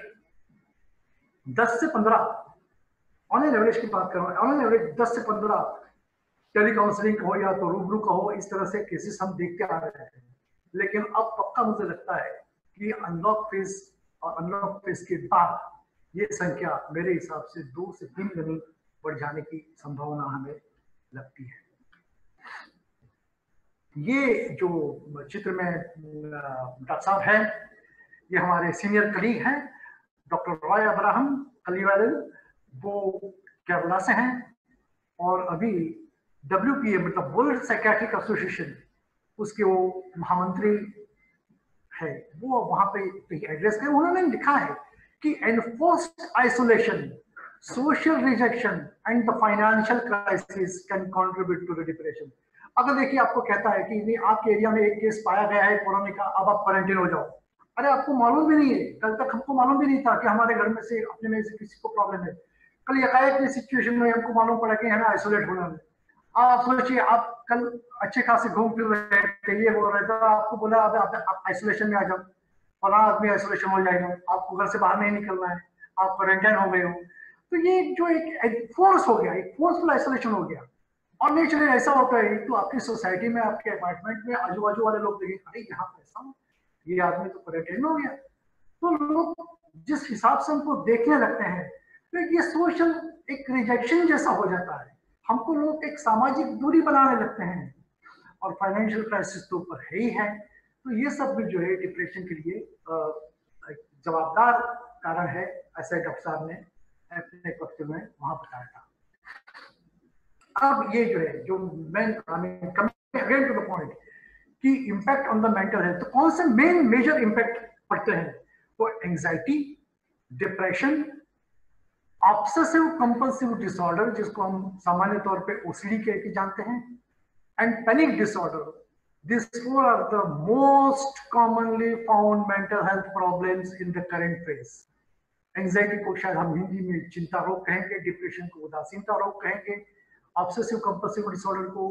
10 से 15, ऑन एन एवरेज की बात कर रहा हूँ, ऑन एन एवरेज 10 से 15 टेली काउंसलिंग का हो या तो रूबरू का हो, इस तरह से केसेस हम देखते आ रहे हैं। लेकिन अब पक्का मुझे लगता है कि अनलॉक फेज और अनलॉक फेज के बाद ये संख्या मेरे हिसाब से 2 से 3 गुनी बढ़ जाने की संभावना हमें लगती है। ये जो चित्र में डॉक्टर साहब है, ये हमारे सीनियर कलीग हैं डॉक्टर रॉय अब्राहम कलीवाल, वो केरला से हैं और अभी WPA मतलब वर्ल्ड साइकियाट्रिक एसोसिएशन, उसके वो महामंत्री है। वो वहां पे एड्रेस कर, उन्होंने लिखा है कि enforced isolation, social rejection and the financial crisis can contribute to the depression. अगर देखिए आपको कहता है कि नहीं आपके एरिया में एक केस पाया गया है कोरोना का, अब आप क्वारंटाइन हो जाओ, अरे आपको मालूम भी नहीं है, कल तक हमको मालूम भी नहीं था कि हमारे घर में से अपने में से किसी को प्रॉब्लम है। कल एकाएक सिचुएशन में हमको मालूम पड़ा कि हमें आइसोलेट होना है। आप सोचिए, आप कल अच्छे खासे घूम फिर रहे थे, ये बोल रहे थे, आपको बोला अब आप आइसोलेशन में आ जाओ, फला आदमी आइसोलेशन हो जाएगा, आपको घर से बाहर नहीं निकलना है, आप क्वारंटाइन हो गए हो। तो ये जो एक फोर्स हो गया, एक फोर्सफुल आइसोलेशन हो गया। और नेचुरली ऐसा होता है तो आपकी सोसाइटी में, आपके अपार्टमेंट में आजू बाजू वाले लोग देखें, अरे यहाँ पे ऐसा, ये आदमी तो क्वारंटाइन हो गया। तो लोग जिस हिसाब से हमको देखने लगते हैं, तो ये सोशल एक रिजेक्शन जैसा हो जाता है। हमको लोग एक सामाजिक दूरी बनाने लगते हैं, और फाइनेंशियल क्राइसिस तो ऊपर है ही है। तो ये सब भी जो है डिप्रेशन के लिए जवाबदार कारण है, ऐसा डॉक्टर साहब ने अपने वक्तव्य में वहां बताया था। अब ये जो है, जो मैं अगेन टू द पॉइंट कि impact on the mental health, तो कौन से मेन मेजर इम्पैक्ट पड़ते हैं? तो anxiety, depression, obsessive compulsive disorder, जिसको हम सामान्य तौर पे ओसीडी कह के जानते हैं, and panic disorder. These four are the most commonly found mental health problems in the current phase. Anxiety को शायद हम हिंदी में चिंता रोग कहेंगे, डिप्रेशन को उदासीनता रोग कहेंगे, ऑब्सेसिव कंपल्सिव डिसऑर्डर को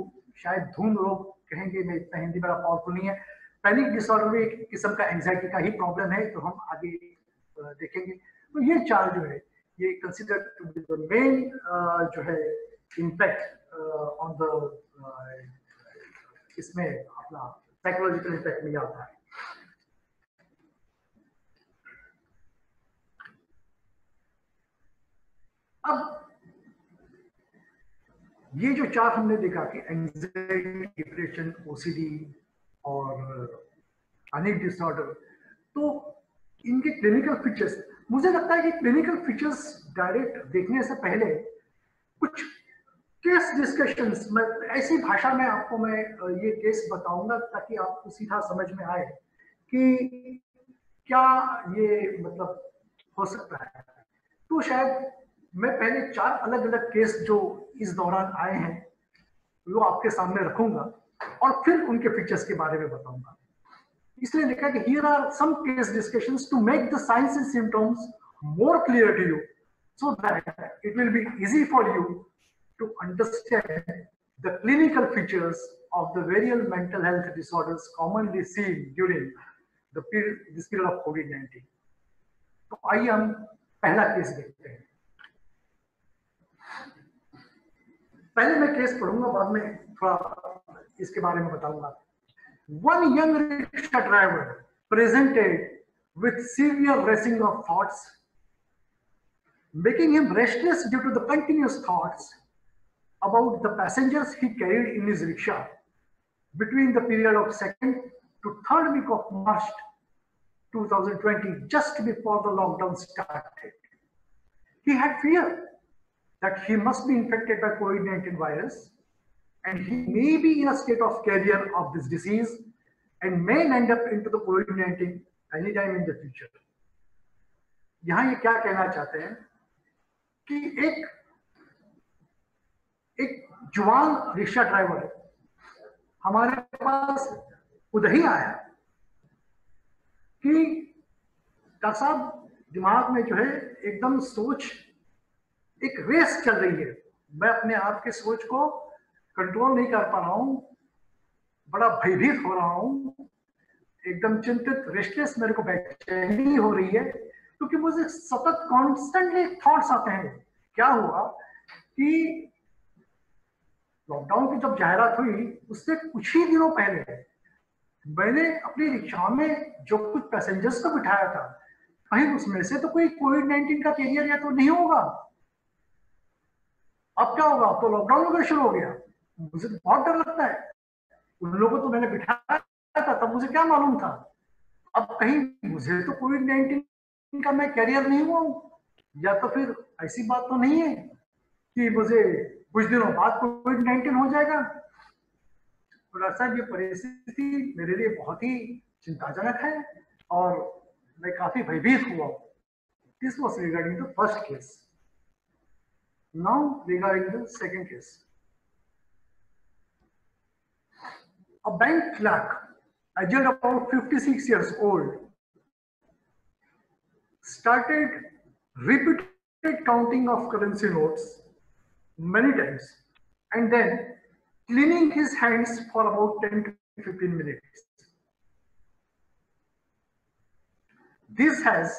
शायद धूम रोग कहेंगे। मैं इतना हिंदी बड़ा पावरफुल नहीं है। पैनिक डिसऑर्डर भी एक किस्म का एंजाइटी का ही प्रॉब्लम है, तो हम आगे देखेंगे। तो ये चार जो है, ये consider to be the main जो है इम्पैक्ट ऑन द, इसमें अपना साइकोलॉजिकल इम्पैक्ट में आता है। अब ये जो चार हमने देखा कि एंजाइटी, डिप्रेशन, ओसीडी और पैनिक डिसऑर्डर, तो इनके क्लिनिकल फीचर्स, मुझे लगता है कि क्लिनिकल फीचर्स डायरेक्ट देखने से पहले कुछ केस डिस्कशंस, मैं ऐसी भाषा में आपको मैं ये केस बताऊंगा ताकि आपको सीधा समझ में आए कि क्या ये मतलब हो सकता है। तो शायद मैं पहले चार अलग अलग केस जो इस दौरान आए हैं वो आपके सामने रखूंगा और फिर उनके फीचर्स के बारे में बताऊंगा। इसलिए लिखा कि here are some case discussions to make the signs and symptoms more clear to you, so that it will be easy for you to understand the clinical features of the various mental health disorders commonly seen during this period of COVID-19. तो आइए हम पहला case देखते हैं। पहले मैं case पढ़ूंगा, बाद में थोड़ा इसके बारे में बताऊंगा। One young rickshaw driver presented with severe racing of thoughts, making him restless due to the continuous thoughts about the passengers he carried in his rickshaw between the period of 2nd to 3rd week of March 2020, just before the lockdown started. He had fear that he must be infected by COVID-19 virus, and he may be in a state of carrier of this disease and may end up into the COVID-19 anytime in the future. यहाँ ये क्या कहना चाहते हैं कि एक जवान rickshaw driver हमारे पास खुद ही आया कि डॉक्टर साहब दिमाग में जो है एकदम सोच, एक रेस चल रही है, मैं अपने आप के सोच को कंट्रोल नहीं कर पा रहा हूं, बड़ा भयभीत हो रहा हूं, एकदम चिंतित, रेस्टलेस, मेरे को बेचैनी हो रही है क्योंकि मुझे सतत कॉन्स्टेंटली थॉट्स आते हैं। क्या हुआ कि लॉकडाउन की जब जाहिरात हुई उससे कुछ ही दिनों पहले मैंने अपनी रिक्शा में जो कुछ पैसेंजर्स को बिठाया था, कहीं उसमें से तो कोई कोविड-19 का कैरियर या तो नहीं होगा। अब क्या होगा, अब तो लॉकडाउन वगैरह शुरू हो गया, मुझे तो बहुत डर लगता है। उन लोगों को तो मैंने बिठाया था, तब मुझे क्या मालूम था, अब कहीं मुझे तो कोविड-19 का मैं कैरियर नहीं हुआ हूं, या तो फिर ऐसी बात तो नहीं है कि मुझे कुछ दिनों बाद कोविड-19 हो जाएगा। तो डॉक्टर साहब ये परिस्थिति मेरे लिए बहुत ही चिंताजनक है और मैं काफी भयभीत हुआ। This was regarding the first case. Now regarding the second case, a bank clerk, aged about 56 years old, started repeated counting of currency notes many times and then cleaning his hands for about 10 to 15 minutes. This has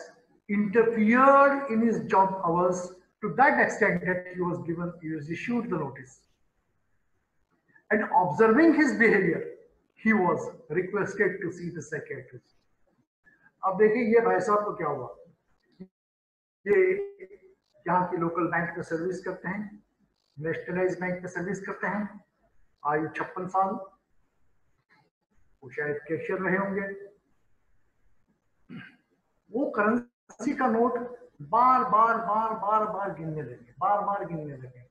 interfered in his job hours to that extent that he was issued the notice. And observing his behavior, he was requested to see the psychiatrist. अब देखिए ये भाई साहब को क्या हुआ, ये यहाँ की लोकल बैंक में सर्विस करते हैं, नेशनलाइज बैंक में सर्विस करते हैं, आयु 56 साल, वो शायद कैशियर रहे होंगे। वो करेंसी का नोट बार बार गिनने लगे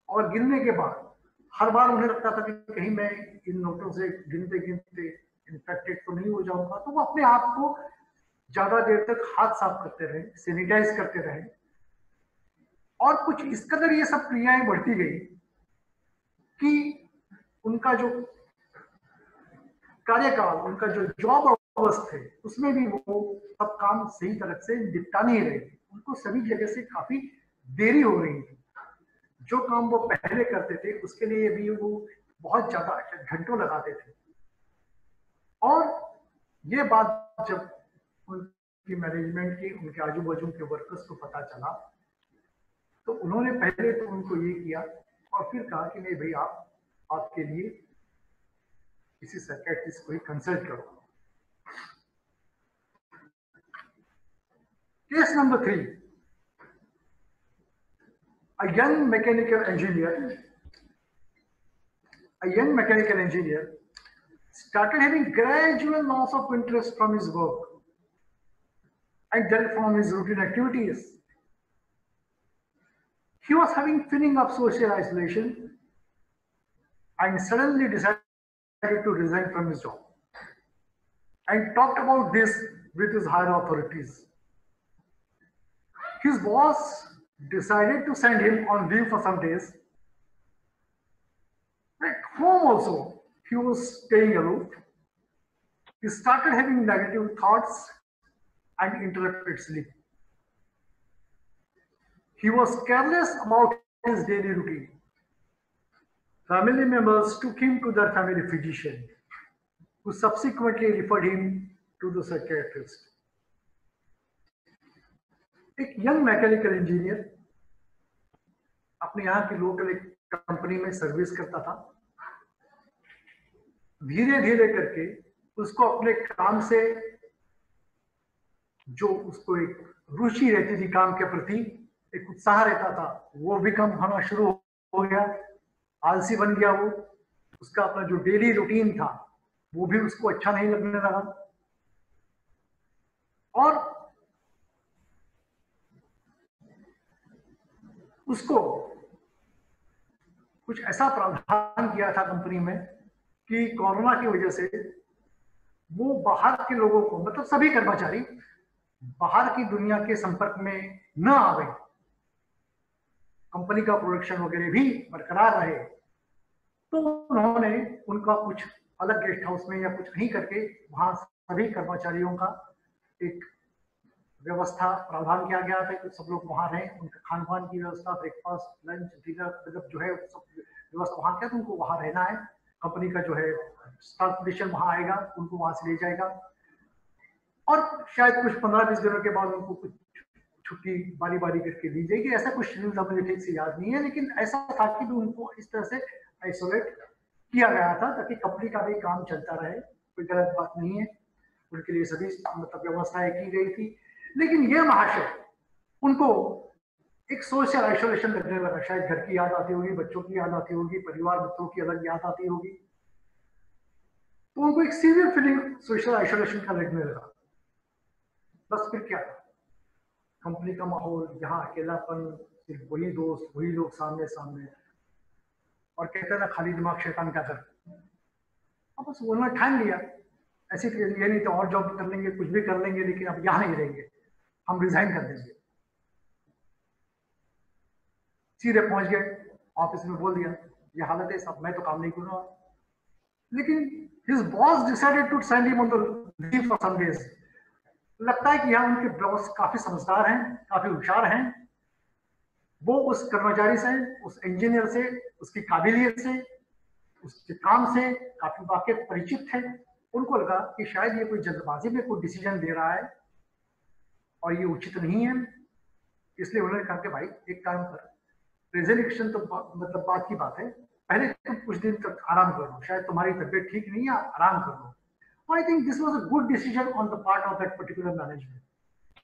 और गिनने के बाद हर बार उन्हें लगता था कि कहीं मैं इन नोटों से गिनते गिनते इन्फेक्टेड तो नहीं हो जाऊंगा, तो वो अपने आप को ज्यादा देर तक हाथ साफ करते रहे, सैनिटाइज करते रहे और कुछ इस कदर ये सब क्रियाएं बढ़ती गई कि उनका जो कार्यकाल, उनका जो जॉब अवर्स थे, उसमें भी वो सब काम सही तरह से निपटा नहीं रहे थे। उनको सभी जगह से काफी देरी हो रही थी। जो काम वो पहले करते थे उसके लिए भी वो बहुत ज्यादा घंटों लगाते थे। और ये बात जब उनकी मैनेजमेंट की, उनके आजू बाजू के वर्कर्स को पता चला तो उन्होंने पहले तो उनको ये किया और फिर कहा कि नहीं भाई, आपके लिए किसी साइकियाट्रिस्ट को ही कंसल्ट करो। Case number 3, a young mechanical engineer started having gradual loss of interest from his work and then from his routine activities. He was having feeling of social isolation and suddenly decided to resign from his job and talked about this with his higher authorities. His boss decided to send him on leave for some days. At home also, he was staying aloof. He started having negative thoughts and interrupted sleep. He was careless about his daily routine. Family members took him to their family physician, who subsequently referred him to the psychiatrist. एक young mechanical engineer अपने यहाँ की local एक company में service करता था। धीरे धीरे करके उसको अपने काम से जो उसको एक रुचि रहती थी, काम के प्रति एक उत्साह रहता था, वो भी कम होना शुरू हो गया। आलसी बन गया वो। उसका अपना जो डेली रूटीन था वो भी उसको अच्छा नहीं लगने लगा और उसको कुछ ऐसा प्रावधान किया था कंपनी में कि कोरोना की वजह से वो बाहर के लोगों को, मतलब सभी कर्मचारी बाहर की दुनिया के संपर्क में न आवे, कंपनी का प्रोडक्शन वगैरह भी बरकरार रहे। तो उन्होंने उनका कुछ अलग गेस्ट हाउस में या कुछ नहीं करके वहां सभी कर्मचारियों का एक व्यवस्था प्रावधान किया गया था कि सब लोग वहां रहें। उनका खान पान की व्यवस्था, ब्रेकफास्ट, लंच, डिनर, मतलब जो है सब व्यवस्था वहां किया। तो उनको वहां रहना है, कंपनी का जो है स्टाफ पोजीशन वहां आएगा, उनको वहां से ले जाएगा और शायद कुछ 15-20 दिनों के बाद उनको कुछ छुट्टी बारी बारी करके दी जाएगी। ऐसा कुछ शेड्यूल मुझे ठीक से याद नहीं है, लेकिन ऐसा था कि भी उनको इस तरह से आइसोलेट किया गया था ताकि कंपनी का भी काम चलता रहे। कोई गलत बात नहीं है, उनके लिए सभी मतलब व्यवस्थाएं की गई थी। लेकिन ये महाशय उनको एक सोशल आइसोलेशन लगने लगा। शायद घर की याद आती होगी, बच्चों की याद आती होगी, परिवार मित्रों की अलग याद आती होगी, तो उनको एक सीवियर फीलिंग सोशल आइसोलेशन का लगने लगा। बस फिर क्या, कंपनी का माहौल, यहाँ अकेलापन, सिर्फ वही दोस्त, वही लोग सामने सामने, और कहते हैं ना खाली दिमाग शैतान का घर। अब बस उन्होंने ठान लिया ऐसे ये नहीं तो और जॉब कर लेंगे, कुछ भी कर लेंगे, लेकिन अब यहाँ नहीं रहेंगे, हम रिजाइन कर देंगे। सीधे पहुंच गए ऑफिस में, बोल दिया ये हालत है सब, मैं तो काम नहीं करूंगा। लेकिन his boss decided to send him on the leave for some days. लगता है कि यहाँ उनके बॉस काफी समझदार हैं, काफी होशियार हैं। वो उस कर्मचारी से, उस इंजीनियर से, उसकी काबिलियत से, उसके काम से काफी वाकिफ परिचित थे। उनको लगा कि शायद ये कोई जल्दबाजी में कोई डिसीजन दे रहा है और ये उचित नहीं है, इसलिए उन्होंने कहा कि भाई एक काम कर, रेजोल्यूशन तो मतलब बात की बात है, पहले तुम कुछ दिन तक आराम कर लो, शायद तुम्हारी तबीयत ठीक नहीं है, आराम कर लो। I think this was a good decision on the part of that particular management.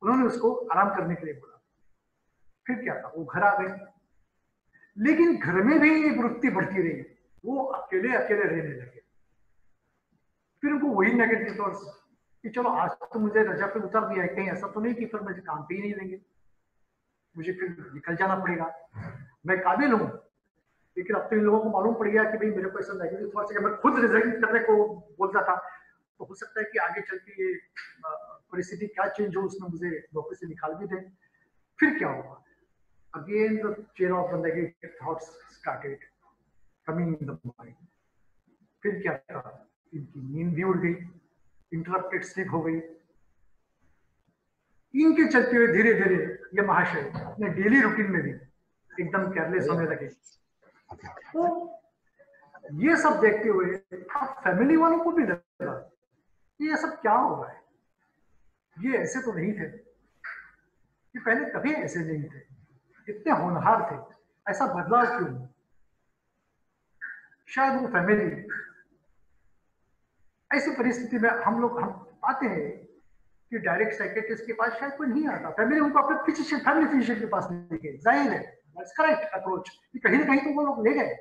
उन्होंने उसको आराम करने के लिए बोला। फिर क्या था, वो घर आ गए, लेकिन घर में भी एक वृत्ति बढ़ती रही, वो अकेले अकेले रहने लगे। फिर उनको वही नेगेटिव थॉट्स कि चलो आज तो मुझे रजा पे उतर दिया है, कहीं ऐसा तो नहीं कि फिर मुझे काम पे ही नहीं लेंगे, मुझे फिर निकल जाना पड़ेगा, मैं काबिल हूँ। लेकिन अब तो इन लोगों को मालूम पड़ गया कि भाई मेरे को ऐसा नेगेटिव थॉट्स है, मैं खुद रिजाइन करने को बोलता था, तो हो सकता है कि आगे चल के ये परिस्थिति क्या चेंज हो, उसमें मुझे नौकरी से निकाल भी दें। फिर क्या हुआ, again the chain of the negative thoughts started coming in the mind. फिर क्या था, इनकी नींद भी उड़ गई, इंटरप्टेड स्लीप हो गई। इनके चलते हुए धीरे धीरे ये महाशय अपने डेली रूटीन में भी एकदम केयरलेस होने लगे। तो ये सब देखते हुए फैमिली वालों को भी लगा ये सब क्या हो रहा है, ये ऐसे तो नहीं थे, ये पहले कभी ऐसे नहीं थे, इतने होनहार थे, ऐसा बदलाव क्यों? शायद वो फैमिली, ऐसी परिस्थिति में हम पाते हैं कि डायरेक्ट साइकियाट्रिस्ट के पास शायद कोई नहीं आता, फैमिली उनको अपने फिजिशियन, फैमिली फिजिशियन के पास ले गए। जाहिर है, दैट्स करेक्ट अप्रोच, कहीं ना कहीं तो वो लोग ले गए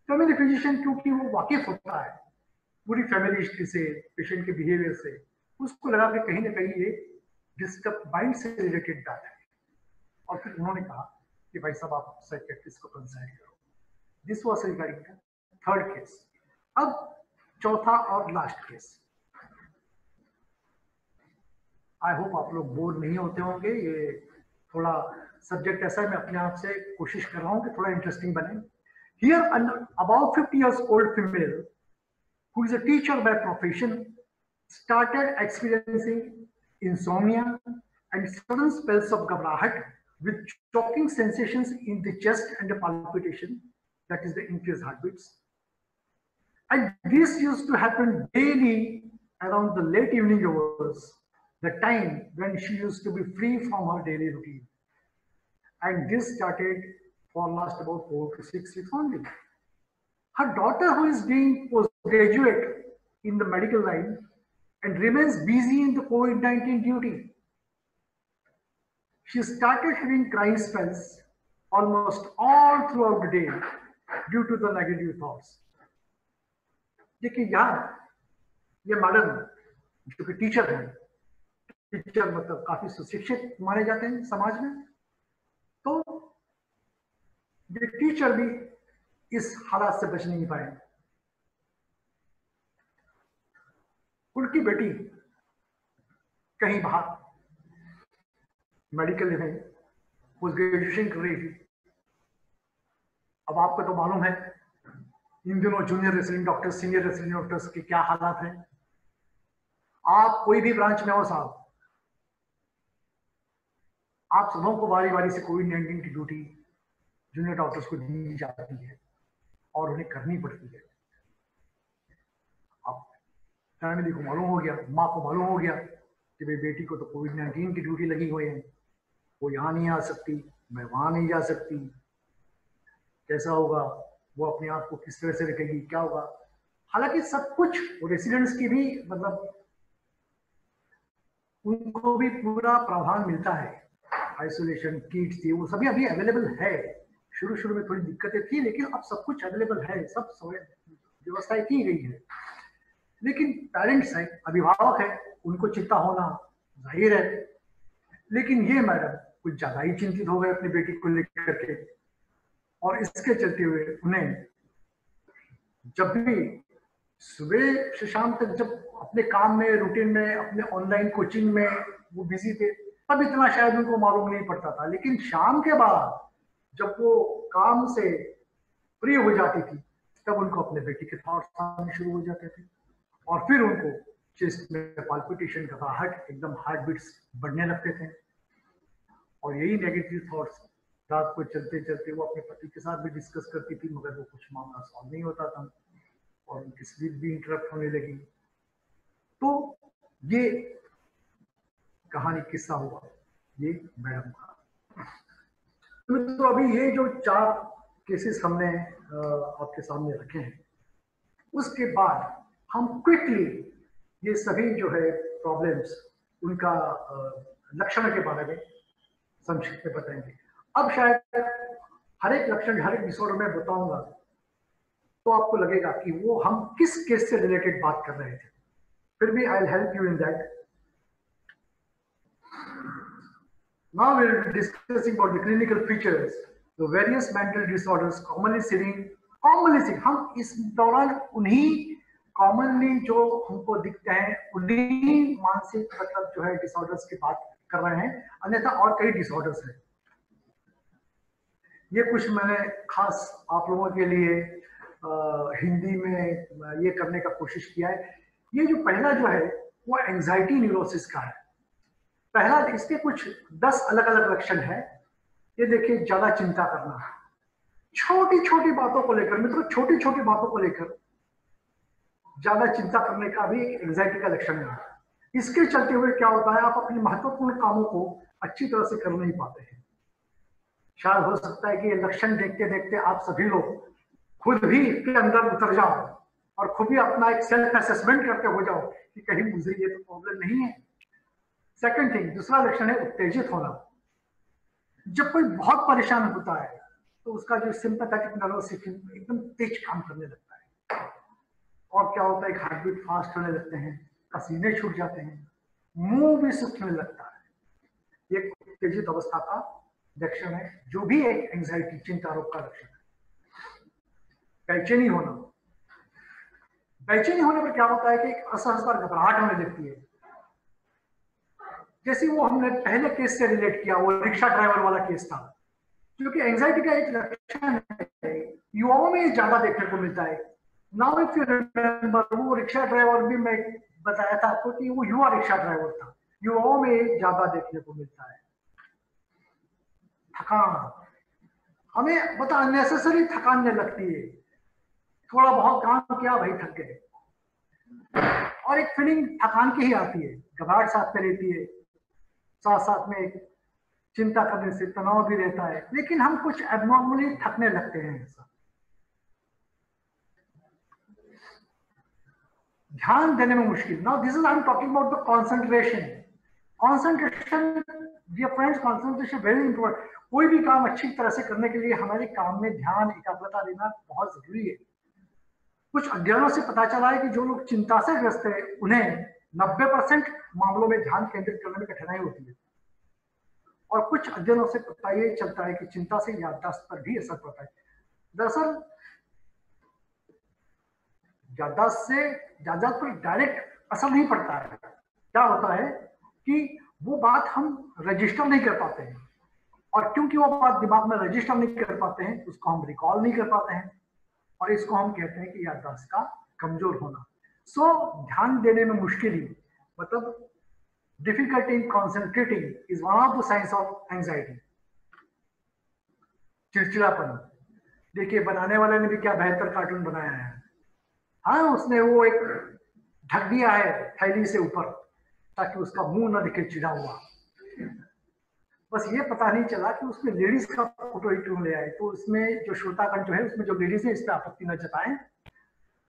फैमिली फिजिशियन, क्योंकि वो वाकिफ होता है पूरी फैमिली हिस्ट्री से, पेशेंट के बिहेवियर से। उसको लगा कि कहीं ना कहीं ये डिस्टर्ब माइंड से रिलेटेड बात है, और फिर उन्होंने कहा कि भाई साहब आप साइकियाट्रिस्ट को कंसल्ट करो। This was regarding the third case. अब चौथा और लास्ट केस। आई होप आप लोग बोर नहीं होते होंगे, ये थोड़ा सब्जेक्ट ऐसा है, मैं अपने आप से कोशिश कर रहा हूँ कि थोड़ा इंटरेस्टिंग बने। Here an about 50 years old female who is a teacher by profession started experiencing insomnia and sudden spells of ghabrahat with choking sensations in the chest and a palpitation, that is the increased heartbeats. And this used to happen daily around the late evening hours, the time when she used to be free from her daily routine. And this started for last about 4 to 6 weeks only. Her daughter, who is being postgraduate in the medical line and remains busy in the COVID-19 duty, she started having crying spells almost all throughout the day due to the negative thoughts. देखिए यहाँ ये madam जो कि teacher है, teacher मतलब काफी सुशिक्षित माने जाते हैं समाज में, तो ये टीचर भी इस हालात से बच नहीं पाए। उनकी बेटी कहीं बाहर मेडिकल में पोस्ट ग्रेजुएशन कर रही थी। अब आपको तो मालूम है इन दिनों junior resident doctors, senior resident doctors के क्या हालात हैं। आप कोई भी ब्रांच में हो साहब, आप सबों को बारी बारी से कोविड-19 की ड्यूटी जूनियर डॉक्टर्स को दी जाती है और उन्हें करनी पड़ती है। अब फैमिली को मालूम हो गया, माँ को मालूम हो गया कि भाई बेटी को तो कोविड-19 की ड्यूटी लगी हुई है, वो यहाँ नहीं आ सकती, मैं वहाँ नहीं जा सकती, कैसा होगा, वो अपने आप को किस तरह से रखेगी, क्या होगा। हालांकि सब कुछ रेसिडेंट्स की भी मतलब उनको भी पूरा प्रावधान मिलता है, आइसोलेशन किट्स थी, वो सभी अभी अवेलेबल है। शुरू में थोड़ी दिक्कतें थी, लेकिन अब सब कुछ अवेलेबल है, सब व्यवस्थाएं की गई है। लेकिन पेरेंट्स हैं, अभिभावक हैं, उनको चिंता होना जाहिर है। लेकिन ये मैडम कुछ ज्यादा ही चिंतित हो गए अपनी बेटी को लेकर के, और इसके चलते हुए उन्हें जब भी सुबह से शाम तक जब अपने काम में, रूटीन में, अपने ऑनलाइन कोचिंग में वो बिजी थे, तब इतना शायद उनको मालूम नहीं पड़ता था। लेकिन शाम के बाद जब वो काम से फ्री हो जाती थी, तब उनको अपने बेटी के थॉट्स आने शुरू हो जाते थे, और फिर उनको चेस्ट में पाल्पिटेशन, घबराहट, एकदम हार्ट बीट्स बढ़ने लगते थे। और यही नेगेटिव थॉट्स रात को चलते चलते वो अपने पति के साथ भी डिस्कस करती थी, मगर वो कुछ मामला सॉल्व नहीं होता था और उनकी स्लीप भी इंटरप्ट होने लगी। तो ये कहानी किस्सा हुआ ये मैडम का। तो अभी ये जो 4 केसेस हमने आपके सामने रखे हैं, उसके बाद हम क्विकली ये सभी जो है प्रॉब्लम्स उनका लक्षण के बारे में संक्षिप्त में बताएंगे। अब शायद हर एक लक्षण, हर एक डिसऑर्डर में बताऊंगा तो आपको लगेगा कि वो हम किस केस से रिलेटेड बात कर रहे थे। फिर भी I will help you in that. Now we are discussing about the clinical features, the various mental disorders commonly seen. हम इस दौरान उन्हीं कॉमनली जो हमको दिखते हैं उन्हीं मानसिक मतलब जो है डिसऑर्डर्स की बात कर रहे हैं, अन्यथा और कई डिसऑर्डर्स हैं। ये कुछ मैंने खास आप लोगों के लिए हिंदी में ये करने का कोशिश किया है। ये जो पहला जो है वो एंजाइटी न्यूरोसिस का है। पहला, इसके कुछ 10 अलग अलग लक्षण है। ये देखिए, ज्यादा चिंता करना, छोटी छोटी बातों को लेकर, मित्रों छोटी छोटी बातों को लेकर ज्यादा चिंता करने का भी एंजाइटी का लक्षण है। इसके चलते हुए क्या होता है, आप अपने महत्वपूर्ण कामों को अच्छी तरह से कर नहीं पाते हैं। शायद हो सकता है कि ये लक्षण देखते देखते आप सभी लोग खुद भी इसके अंदर उतर जाओ और खुद ही अपना एक सेल्फ असेसमेंट करके हो जाओ कि कहीं मुझे ये तो प्रॉब्लम नहीं है। सेकंड थिंग, दूसरा लक्षण है उत्तेजित होना। जब कोई बहुत परेशान होता है तो उसका जो सिंपैथेटिक नर्वस सिस्टम एकदम तेज काम करने लगता है और क्या होता है, हार्ट बीट फास्ट होने लगते हैं, पसीने छूट जाते हैं, मुंह भी सूखने लगता है। ये उत्तेजित अवस्था का लक्षण है, जो भी एक एंजाइटी चिंता रोग का लक्षण है। बेचैनी होना, बेचैनी होने पर क्या होता है कि एक असहजता, घबराहट होने लगती है। जैसे वो हमने पहले केस से रिलेट किया, वो रिक्शा ड्राइवर वाला केस था, क्योंकि एंजाइटी का एक लक्षण है, युवाओं में ज्यादा देखने को मिलता है। नाउ इफ यू रिमेंबर, वो रिक्शा ड्राइवर भी मैं बताया था आपको कि वो युवा रिक्शा ड्राइवर था, युवाओं में ज्यादा देखने को मिलता है। थकान, हमें बता अननेसेसरी थकान लगती है, थोड़ा बहुत काम किया भाई थक गए, और एक फीलिंग थकान की ही आती है, घबराहट साथ में रहती है, साथ साथ में एक चिंता करने से तनाव भी रहता है, लेकिन हम कुछ एबनॉर्मली थकने लगते हैं। ऐसा ध्यान देने में मुश्किल। Now this is I am talking about the concentration. Concentration dear friends, concentration very important. कोई भी काम अच्छी तरह से करने के लिए हमारे काम में ध्यान, एकाग्रता देना बहुत जरूरी है। कुछ अध्ययनों से पता चला है कि जो लोग चिंता से ग्रस्त है उन्हें 90% मामलों में ध्यान केंद्रित करने में कठिनाई होती है, और कुछ अध्ययनों से पता ये चलता है कि चिंता से याददाश्त पर भी असर पड़ता है। दरअसल याददाश्त पर डायरेक्ट असर नहीं पड़ता है। क्या होता है कि वो बात हम रजिस्टर नहीं कर पाते हैं, और क्योंकि वो बात दिमाग में रजिस्टर नहीं कर पाते हैं, उसको हम रिकॉल नहीं कर पाते हैं, और इसको हम कहते हैं कि याददाश्त का कमजोर होना। सो ध्यान देने में मुश्किल, मतलब difficulty in concentrating is one of the signs of anxiety. चिड़चिड़ापन, देखिए बनाने वाले ने भी क्या बेहतर कार्टून बनाया है। हाँ, उसने वो एक ढक दिया है थैली से ऊपर ताकि उसका मुंह न दिखे चिढ़ा हुआ। बस ये पता नहीं चला कि उसमें लेडीज का फोटो ही क्यों ले आए। तो उसमें जो श्रोतागण जो है, उसमें जो लेडीज है, इस पर आपत्ति न जताएं।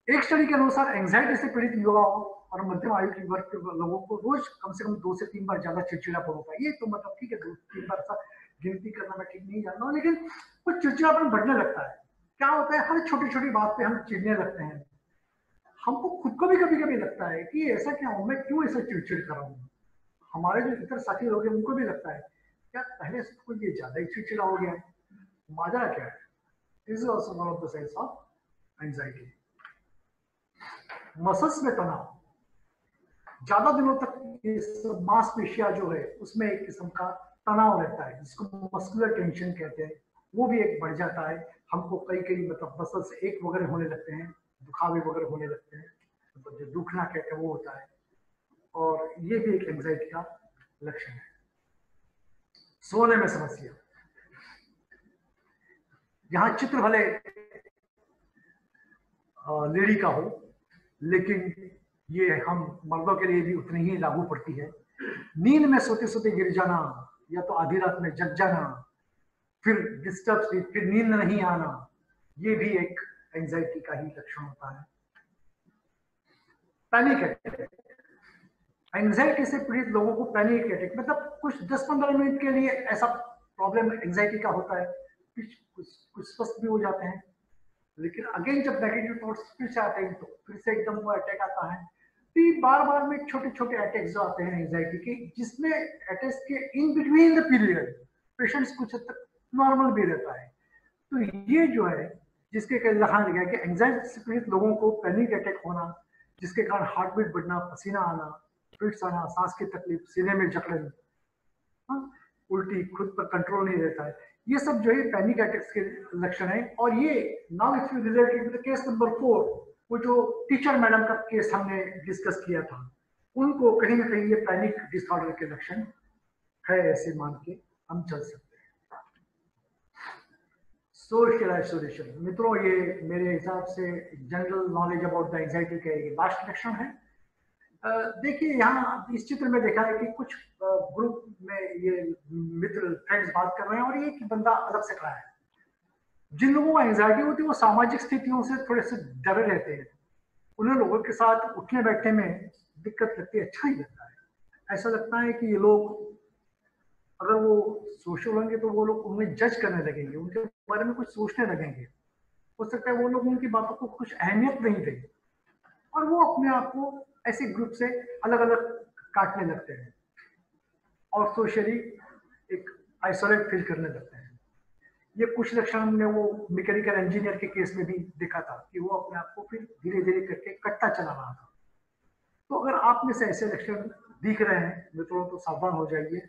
एक स्टडी के अनुसार एंजाइटी से पीड़ित युवाओं और मध्यम आयु के वर्ग के लोगों को रोज कम से कम 2 से 3 बार ज्यादा चिड़चिड़ापन होता है। ये तो मतलब ठीक है, 2-3 बार ऐसा गिनती करना मैं ठीक नहीं जानता हूँ, लेकिन कुछ चिड़चिड़ापन बढ़ने लगता है। क्या होता है, हर छोटी छोटी बात पे हम चिढ़ने लगते हैं। हमको खुद को भी कभी कभी लगता है कि ऐसा क्या हूँ, मैं क्यों ऐसा चिड़चिड़ कर रहा हूँ। हमारे जो इतर साथी लोग हैं उनको भी लगता है क्या पहले से कोई ये ज्यादा ही चिड़चिड़ा हो गया है, माजरा क्या है। This is also one of the science of anxiety. Muscles में तनाव, ज्यादा दिनों तक ये सब मांसपेशियां जो है उसमें एक किस्म का तनाव रहता है, जिसको मस्कुलर टेंशन कहते हैं, वो भी एक बढ़ जाता है। हमको कई मतलब मसल्स एक वगैरह होने लगते हैं, दुखावे वगैरह होने लगते हैं, मतलब जो दुखना कहते हैं वो होता है। और ये भी एक एंजाइटी का लक्षण है। सोने में समस्या, यहाँ चित्र भले लेडी का हो, लेकिन ये हम मर्दों के लिए भी उतनी ही लागू पड़ती है। नींद में सोते सोते गिर जाना, या तो आधी रात में जग जाना, फिर डिस्टर्ब स्लीप, फिर नींद नहीं आना, ये भी एक एंजाइटी का ही लक्षण होता है। पैनिक अटैक, एंजाइटी से पीड़ित लोगों को पैनिक अटैक मतलब कुछ 10-15 मिनट के लिए ऐसा प्रॉब्लम एंजाइटी का होता है, कुछ स्वस्थ भी हो जाते हैं, लेकिन अगेन जब नेगेटिव थॉट्स फिर से आते हैं तो फिर से एकदम वो अटैक आता है। तो बार बार में छोटे छोटे अटैक्स जो आते हैं एंजाइटी के, जिसमें अटैक्स के in between the period patients कुछ हद तक नॉर्मल भी रहता है। तो ये जो है जिसके कहा गया कि एंजाइटी से पीड़ित लोगों को पैनिक अटैक होना, जिसके कारण हार्ट बीट बढ़ना, पसीना आना, फिट्स आना, सांस की तकलीफ, सीने में जकड़न, उल्टी, खुद पर कंट्रोल नहीं रहता है, ये सब जो है पैनिक अटैक्स के लक्षण है। और ये now if you related with case number 4, वो जो टीचर मैडम का केस हमने डिस्कस किया था, उनको कहीं ना कहीं ये पैनिक डिसऑर्डर के लक्षण है, ऐसे मान के हम चल सकते हैं। सोशल आइसोलेशन, मित्रों ये मेरे हिसाब से general knowledge about the anxiety का एक लास्ट लक्षण है। देखिए यहाँ इस चित्र में देखा है कि कुछ ग्रुप में ये मित्र फ्रेंड्स बात कर रहे हैं और ये एक बंदा अलग से खड़ा है। जिन लोगों को एंजाइटी होती है वो सामाजिक स्थितियों से थोड़े से डरे रहते हैं, उन्हें लोगों के साथ उठने बैठने में दिक्कत लगती है, अच्छा ही लगता है। ऐसा लगता है कि ये लोग अगर वो सोशल होंगे तो वो लोग उन्हें जज करने लगेंगे, उनके बारे में कुछ सोचने लगेंगे, हो सकता है वो लोग उनकी बातों को कुछ अहमियत नहीं दें और वो अपने आप को ऐसे ग्रुप से अलग अलग काटने लगते हैं और सोशली एक आइसोलेट फील करने लगते हैं। ये कुछ लक्षण हमने वो मैकेनिकल इंजीनियर के केस में भी देखा था कि वो अपने आप को फिर धीरे धीरे करके कटता चला रहा था। तो अगर आप में से ऐसे लक्षण दिख रहे हैं मित्रों तो सावधान हो जाइए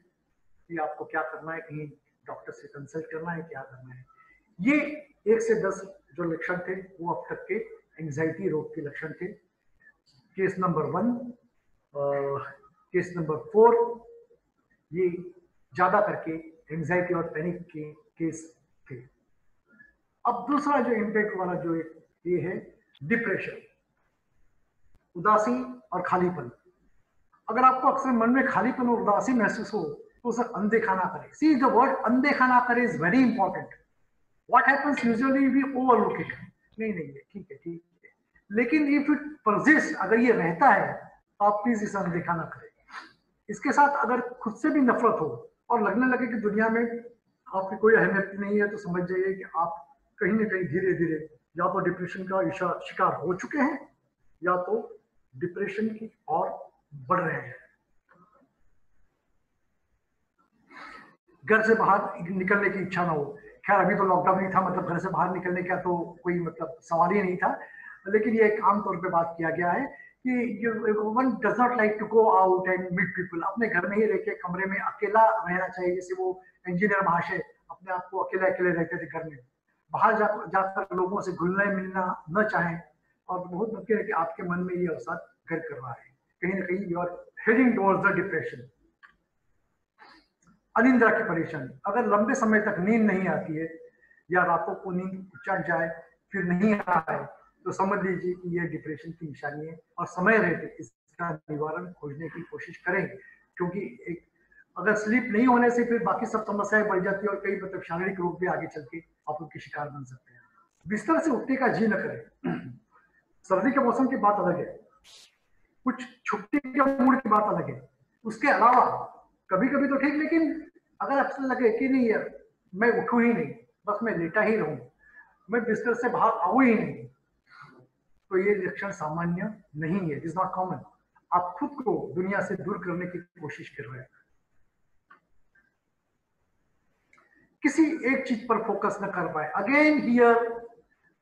कि आपको क्या करना है, कहीं डॉक्टर से कंसल्ट करना है, क्या करना है। ये 1 से 10 जो लक्षण थे वो अब तक के एंजाइटी रोग के लक्षण थे। केस नंबर 1, केस नंबर 4, ये ज्यादा करके एंजाइटी और पैनिक के केस थे। अब दूसरा जो इम्पैक्ट वाला जो ये है डिप्रेशन, उदासी और खालीपन। अगर आपको अक्सर मन में खालीपन और उदासी महसूस हो तो उसे अनदेखा ना करें। सी द वर्ड अनदेखा ना करें is very important. What happens usually we overlook it, नहीं ठीक है, लेकिन इफ इट परसिस्ट, अगर ये रहता है तो आप प्लीज इसे अनदेखा ना करें। इसके साथ अगर खुद से भी नफरत हो और लगने लगे कि दुनिया में आपकी कोई अहमियत नहीं है, तो समझ जाइए कि आप कहीं ना कहीं धीरे धीरे या तो डिप्रेशन का शिकार हो चुके हैं या तो डिप्रेशन की ओर बढ़ रहे हैं। घर से बाहर निकलने की इच्छा ना हो, खैर अभी तो लॉकडाउन नहीं था, मतलब घर से बाहर निकलने का तो कोई मतलब सवाल ही नहीं था, लेकिन ये एक आम तौर पे बात किया गया है कि one does not like to go out and meet people. अपने घर में ही रह के कमरे में अकेला रहना चाहिए, जैसे वो इंजीनियर महाशय अपने आप को अकेले रहते थे घर में, बाहर जाकर लोगों से घुलना मिलना न चाहें, और बहुत मुमकिन है कि आपके मन में ये अवसाद घर कर रहा है, कहीं ना कहीं you are heading towards the depression. अनिद्रा की परेशानी, अगर लंबे समय तक नींद नहीं आती है या रातों को नींद चढ़ जाए फिर नहीं आए तो समझ लीजिए कि यह डिप्रेशन की निशानी है और समय रहते इसका निवारण खोजने की कोशिश करें, क्योंकि एक अगर स्लीप नहीं होने से फिर बाकी सब समस्याएं बढ़ जाती है और कई मतलब शारीरिक रोग भी आगे चल के आप उनके शिकार बन सकते हैं। बिस्तर से उठने का जी न करें। सर्दी के मौसम की बात अलग है, कुछ छुट्टी के मूड की बात अलग है, उसके अलावा कभी कभी तो ठीक, लेकिन अगर आपसे लगे कि नहीं यार मैं उठूं ही नहीं, बस मैं लेटा ही रहूं, मैं बिस्तर से बाहर आऊं ही नहीं, तो ये लक्षण सामान्य नहीं है, इट इज नॉट कॉमन। आप खुद को दुनिया से दूर करने की कोशिश कर रहे हैं। किसी एक चीज पर फोकस न कर पाए, again here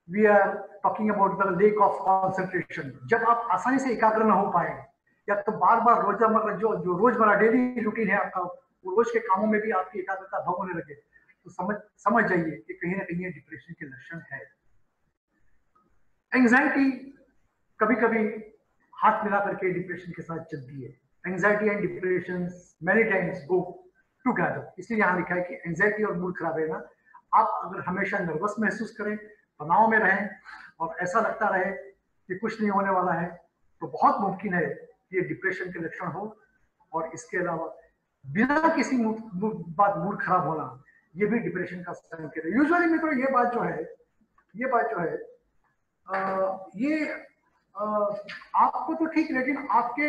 we are talking about the lack of concentration. जब आप आसानी से एकाग्र न हो पाए या तो बार बार रोजमर्रा जो रोजमर्रा डेली रूटीन है आपका, वो रोज के कामों में भी आपकी एकाग्रता भंग होने लगे, तो समझ जाइए कि कहीं ना कहीं डिप्रेशन के लक्षण है। एंजाइटी कभी कभी हाथ मिला करके डिप्रेशन के साथ चलती है, anxiety and depression many times go together. इसलिए यहाँ लिखा है कि एंजाइटी और मूड खराब रहना, आप अगर हमेशा नर्वस महसूस करें, तनाव में रहें और ऐसा लगता रहे कि कुछ नहीं होने वाला है, तो बहुत मुमकिन है कि ये डिप्रेशन के लक्षण हो। और इसके अलावा बिना किसी बात मूड खराब होना, ये भी डिप्रेशन का संकेत है। यूजुअली मित्रों ये बात जो है आपको तो ठीक, लेकिन आपके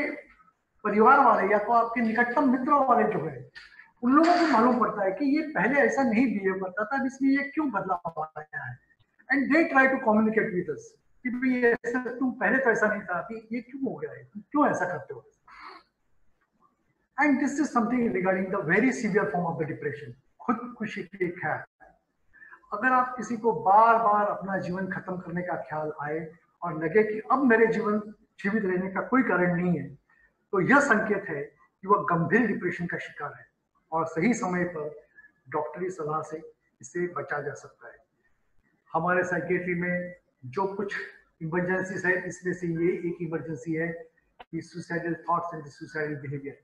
परिवार वाले या तो आपके निकटतम मित्रों वाले जो है, उन लोगों को मालूम पड़ता है कि ये पहले ऐसा नहीं बिहेव करता था, इसमें ये क्यों बदलाव आया है। And they try to communicate with us कि भाई ये ऐसा, तुम पहले तो ऐसा नहीं था, अभी ये क्यों हो गया है, तुम क्यों ऐसा करते हो। And this is something regarding the very severe form of the depression, खुदकुशी की ख्याल। अगर आप किसी को बार बार अपना जीवन खत्म करने का ख्याल आए और लगे कि अब मेरे जीवन जीवित रहने का कोई कारण नहीं है, तो यह संकेत है कि वह गंभीर डिप्रेशन का शिकार है और सही समय पर डॉक्टरी सलाह से इसे बचा जा सकता है। हमारे साइकेट्री में जो कुछ इमरजेंसीज है, इसमें से ये एक इमरजेंसी है कि suicidal thoughts and suicidal behaviour.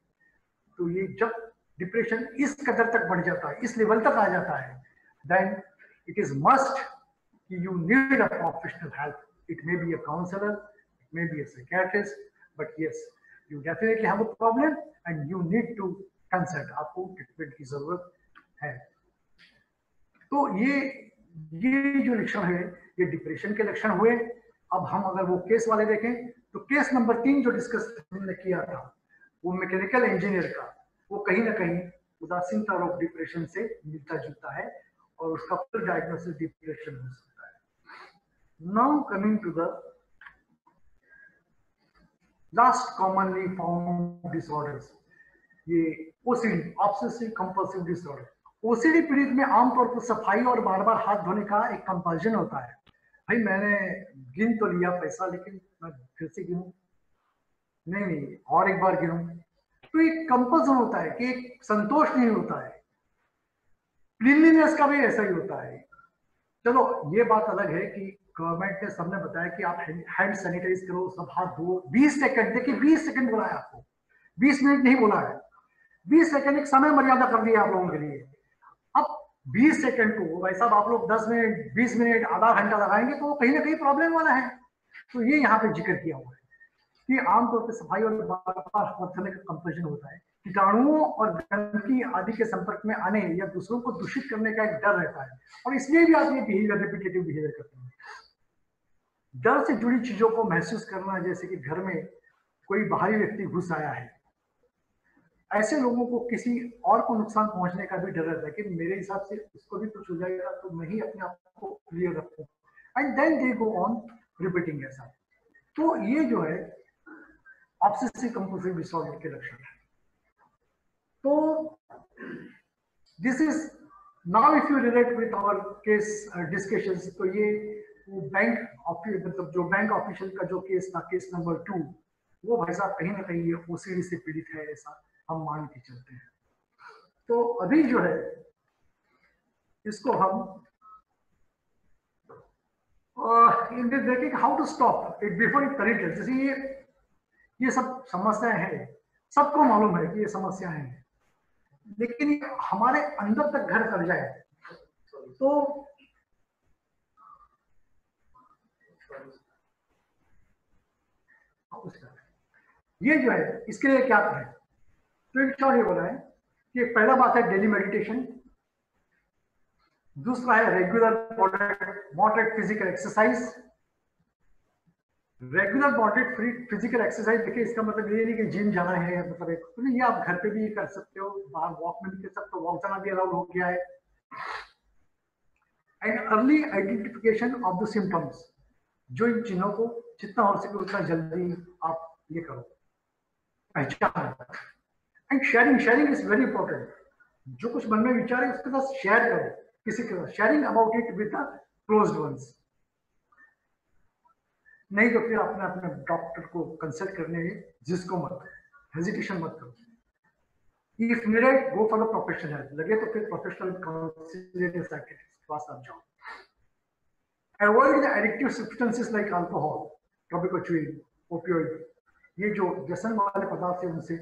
तो ये जब डिप्रेशन इस कदर तक बढ़ जाता है, इस लेवल तक आ जाता है, then it is must you need a professional help. It may be a counselor, it may be a psychiatrist, but yes, you definitely have a problem and you need to consult. आपको treatment की जरूरत है। तो ये जो लक्षण है, ये डिप्रेशन के लक्षण हुए। अब हम अगर वो केस वाले देखें, तो केस नंबर 3 जो डिस्कस हमने किया था, वो मैकेनिकल इंजीनियर का, वो कहीं ना कहीं उदासीनता रोग डिप्रेशन से मिलता जुलता है और उसका फिर डायग्नोसिस डिप्रेशन हो सकता है। Now coming to the last commonly found disorders, ये OCD, obsessive compulsive disorder. OCD पीड़ित में आमतौर पर सफाई और बार बार हाथ धोने का एक कंपल्शन होता है। भाई मैंने गिन तो लिया पैसा, लेकिन मैं फिर से गिनूं, नहीं और एक बार गिनूं, तो एक कंपल्सन होता है कि एक संतोष नहीं होता है। क्लीनलीनेस का भी ऐसा ही होता है। चलो ये बात अलग है कि गवर्नमेंट ने सबने बताया कि आप हैंड सैनिटाइज करो, सब हाथ धो 20 सेकंड, देखिए 20 सेकंड बोला है आपको, 20 मिनट नहीं बोला है। 20 सेकंड एक समय मर्यादा कर दी है आप लोगों के लिए। अब 20 सेकंड को भाई साहब आप लोग 10 मिनट, 20 मिनट, आधा घंटा लगाएंगे तो कहीं ना कहीं प्रॉब्लम वाला है। तो ये यहाँ पे जिक्र किया हुआ है कि आमतौर पर सफाई और बार बार हाथ धोने का कंपल्शन होता है। कीटाणुओं और गंदगी आदि के संपर्क में आने या दूसरों को दूषित करने का एक डर रहता है और इसलिए भी आप ये बिहेवियर, रिपीटेटिव बिहेवियर करते हैं। डर से जुड़ी चीजों को महसूस करना, जैसे कि घर में कोई बाहरी व्यक्ति घुस आया है, ऐसे लोगों को किसी और को नुकसान पहुंचने का भी डर रहता है कि मेरे हिसाब से उसको भी कुछ हो जाएगा तो मैं ही अपने आप को क्लियर रखूं, and then they go on repeating ऐसा। तो ये जो है ऑब्सेसिव कंपल्सिव डिसऑर्डर के लक्षण है। तो this is now if you relate with our case discussions, तो ये बैंक ऑफिस, मतलब जो बैंक ऑफिशियल का जो केस था, केस नंबर 2, वो भाई साहब कहीं ना कहीं ये ओसीडी से पीड़ित है, ऐसा हम मान के चलते हैं। तो अभी जो है इसको हम देखेंगे how to stop it before it correct. जैसे ये सब समस्याएं हैं, सबको मालूम है कि ये समस्याएं हैं, लेकिन ये हमारे अंदर तक घर कर जाए तो ये जो है इसके लिए क्या करें। तो एक शॉर्ट ये बोला है कि पहला बात है डेली मेडिटेशन, दूसरा है regular moderate physical exercise. Regular moderate physical exercise, देखिए इसका मतलब ये नहीं कि जिम जाना है, मतलब एक तो ये आप घर पे भी कर सकते हो, बाहर वॉक में भी कर सकते हो, वॉक जाना भी अलाउड हो गया है। And early identification of the symptoms, जो इन चिन्हों को जितना हो सके उतना जल्दी आप ये करो, पहचान। And sharing is very important. जो कुछ मन में विचार है उसके साथ शेयर करो किसी के साथ, sharing about it with the closed ones. नहीं तो फिर अपने अपने डॉक्टर को कंसल्ट करने में जिसको मत, हेजिटेशन मत करो। If needed go for the professional help, लगे तो फिर प्रोफेशनल काउंसलर साइकियाट्रिस्ट के पास आप जाओ। Avoid the addictive substances like alcohol, tobacco chewing, opioid, ये जो व्यसन वाले पदार्थ है उनसे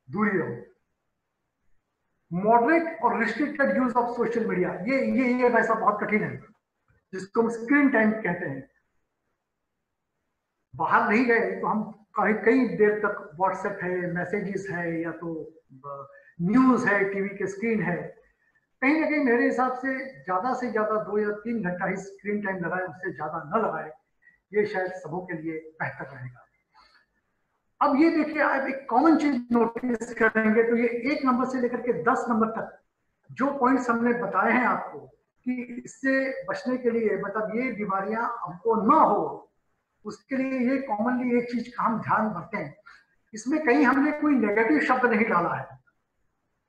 दूरी रहो। मॉडरेट और restricted use of social media, ये वैसा बहुत कठिन है जिसको हम स्क्रीन टाइम कहते हैं। बाहर नहीं गए तो हम कई देर तक व्हाट्सएप है, मैसेजेस है, या तो न्यूज है, टीवी के स्क्रीन है, कहीं ना कहीं मेरे हिसाब से ज्यादा 2 या 3 घंटा ही स्क्रीन टाइम लगाए, उससे ज्यादा न लगाए, ये शायद सबों के लिए बेहतर रहेगा। अब ये देखिए, आप एक कॉमन चीज नोटिस करेंगे तो ये 1 नंबर से लेकर के 10 नंबर तक जो पॉइंट्स हमने बताए हैं आपको कि इससे बचने के लिए, मतलब ये बीमारियां हमको ना हो, उसके लिए ये कॉमनली एक चीज का हम ध्यान रखते हैं। इसमें कहीं हमने कोई नेगेटिव शब्द नहीं डाला है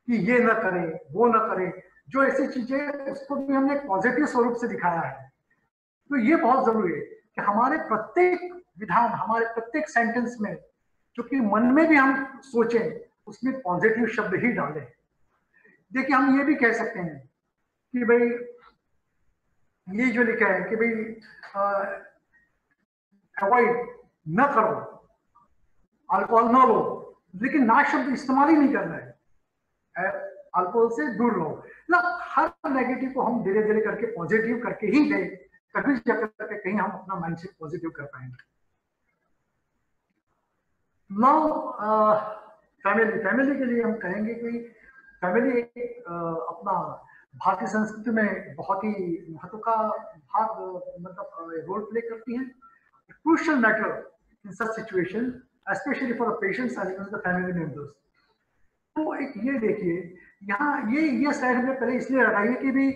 कि ये ना करें, वो ना करें। जो ऐसी चीजें उसको भी हमने पॉजिटिव स्वरूप से दिखाया है। तो ये बहुत जरूरी है कि हमारे प्रत्येक विधान, हमारे प्रत्येक सेंटेंस में, जो कि मन में भी हम सोचें, उसमें पॉजिटिव शब्द ही डालें। देखिए, हम ये भी कह सकते हैं कि भाई ये जो लिखा है कि भाई अवॉइड न करो, अल्कोहल न लो, लेकिन ना शब्द इस्तेमाल ही नहीं करना है, अल्कोहल से दूर रहो। मतलब हर नेगेटिव को हम धीरे धीरे करके पॉजिटिव करके ही दें, तभी जाकर कहीं हम अपना माइंडसेट पॉजिटिव कर पाएंगे। नाउ फैमिली के लिए हम कहेंगे कि फैमिली एक अपना भारतीय संस्कृति में बहुत ही महत्व का भाग, मतलब रोल प्ले करती है। Crucial matter in such situation, especially for the patients as well as the family members। तो एक ये देखिए, यहाँ ये स्लाइड हमने पहले इसलिए रखा है कि भी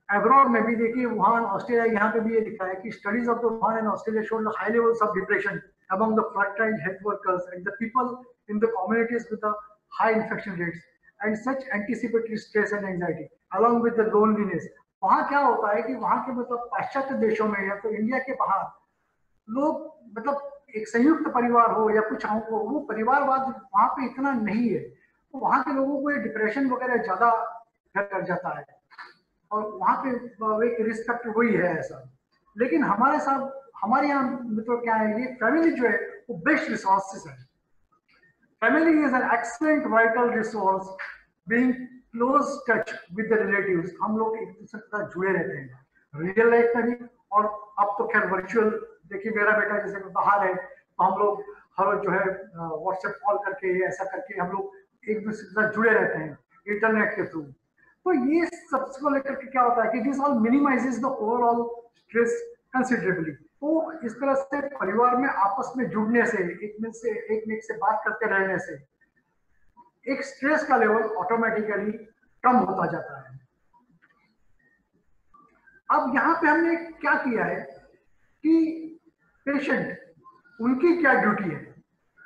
अब्रॉड में भी देखिए, वुहान ऑस्ट्रेलिया, यहाँ पे भी ये लिखा है कि studies of the Wuhan and Australia showed high levels of depression among the frontline health workers and the people in the communities with the high infection rates and such anticipatory stress and anxiety along with the loneliness। वहाँ क्या होता है कि वहाँ के मतलब पाश्चात्य देशों में या तो इंडिया के बाहर लोग, मतलब एक संयुक्त परिवार हो या कुछ हो, वो परिवारवाद वहाँ पे इतना नहीं है, तो वहाँ के लोगों को ये डिप्रेशन वगैरह ज्यादा कर जाता है, और वहाँ पे एक रिस्पेक्ट वही है ऐसा। लेकिन हमारे साथ, हमारे यहाँ मतलब क्या है, ये फैमिली जो है वो बेस्ट रिसोर्सेस है। Family is an excellent vital resource, being close touch with the relatives. हम लोग एक दूसरे के साथ जुड़े रहते हैं रियल लाइफ में भी, और अब तो खैर वर्चुअल। देखिए, मेरा बेटा जैसे बाहर है तो हम लोग हर रोज जो है व्हाट्सएप कॉल करके, ऐसा करके हम लोग एक दूसरे के साथ जुड़े रहते हैं इंटरनेट के थ्रू। तो ये सबको लेकर के क्या होता है कि this all minimises the overall stress considerably. तो इस तरह से परिवार में आपस में जुड़ने से, एक में से बात करते रहने से एक स्ट्रेस का लेवल ऑटोमेटिकली कम होता जाता है। अब यहाँ पे हमने क्या किया है कि पेशेंट, उनकी क्या ड्यूटी है,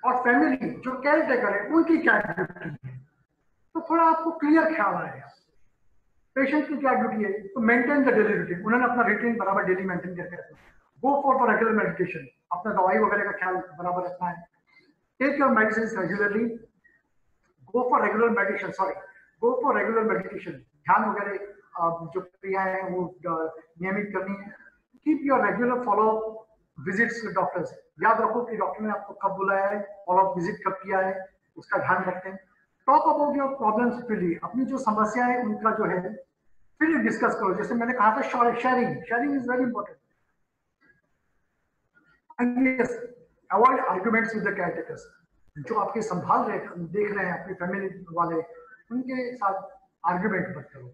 और फैमिली जो केयर टेकर है उनकी क्या ड्यूटी है, तो थोड़ा आपको क्लियर ख्याल आएगा। पेशेंट की क्या ड्यूटी है, तो मेंटेन द डेली रूटीन, उन्होंने अपना रूटीन बराबर डेली मेंटेन करके रखना। Go for the regular medication, अपना दवाई वगैरह का ख्याल बराबर रखना है। Take your medicine regularly, go for regular medication, ध्यान वगैरह जो क्रियाएं हैं वो नियमित करनी है। Keep your regular follow up visits to doctors, याद रखो कि डॉक्टर ने आपको कब बुलाया है, फॉलोअप विजिट कब किया है, उसका ध्यान रखते हैं। Talk about your problems freely, अपनी जो समस्या है उनका जो है फ्रीली डिस्कस करो। जैसे मैंने कहा था, sharing is very important. Avoid arguments with the caretakers, जो आपके संभाल रहे, देख रहे हैं, अपनी फैमिली वाले, उनके साथ आर्ग्यूमेंट मत करो।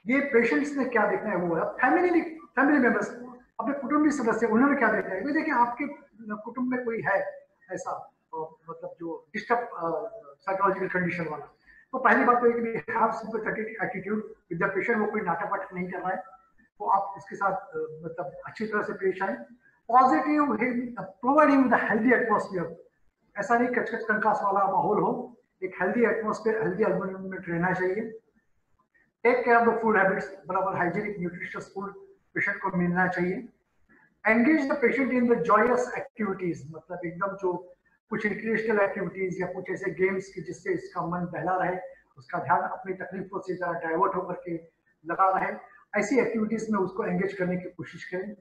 ये पेशेंट्स ने क्या देखना है वो है। फैमिली मेंबर्स, अपने कुटुंबी सदस्य, उन्होंने क्या देखना है। देखिए, आपके कुटुंब में कोई है ऐसा मतलब जो डिस्टर्ब साइकोलॉजिकल कंडीशन वाला, तो पहली बात तो ये कि have sympathetic attitude with the patient. वो कोई नाटक वाटक नहीं कर रहा है, तो आप उसके साथ मतलब अच्छी तरह से पेश आए। Positive, provide him with healthy atmosphere, ऐसा नहीं कचकच कंकास वाला माहौल हो, एक हेल्दी एटमॉस्फेयर, हेल्दी एनवायरनमेंट रहना चाहिए। Take care of the food habits, बराबर हाइजीनिक न्यूट्रिशियस फूड पेशेंट को मिलना चाहिए। Engage the patient in the joyous activities, मतलब एकदम जो कुछ रिक्रिएशनल एक्टिविटीज या कुछ ऐसे गेम्स की जिससे इसका मन बहला रहे, उसका ध्यान अपनी तकलीफों से जरा डाइवर्ट होकर के लगा रहे, ऐसी एक्टिविटीज में उसको एंगेज करने की कोशिश करें।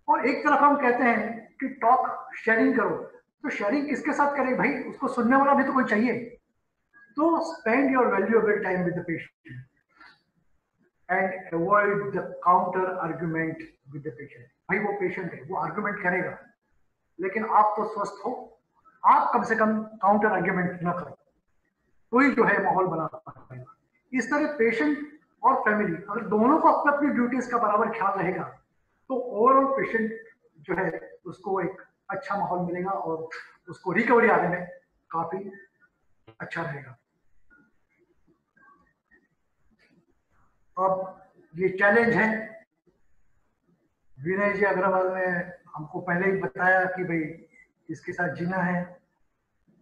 और एक तरफ हम कहते हैं कि टॉक शेयरिंग करो, तो शेयरिंग किसके साथ करें भाई, उसको सुनने वाला भी तो कोई चाहिए। तो spend your valuable time with the patient and avoid the counter argument with the patient. भाई वो पेशेंट है, वो आर्ग्यूमेंट करेगा, लेकिन आप तो स्वस्थ हो, आप कम से कम काउंटर आर्ग्यूमेंट ना करो, तो ही जो है माहौल बना पाएगा। इस तरह पेशेंट और फैमिली अगर दोनों को अपनी अपनी ड्यूटीज का बराबर ख्याल रहेगा तो ओवरऑल पेशेंट जो है उसको एक अच्छा माहौल मिलेगा और उसको रिकवरी आने में काफी अच्छा रहेगा। अब ये चैलेंज है, विनय जी अग्रवाल ने हमको पहले ही बताया कि भाई इसके साथ जीना है,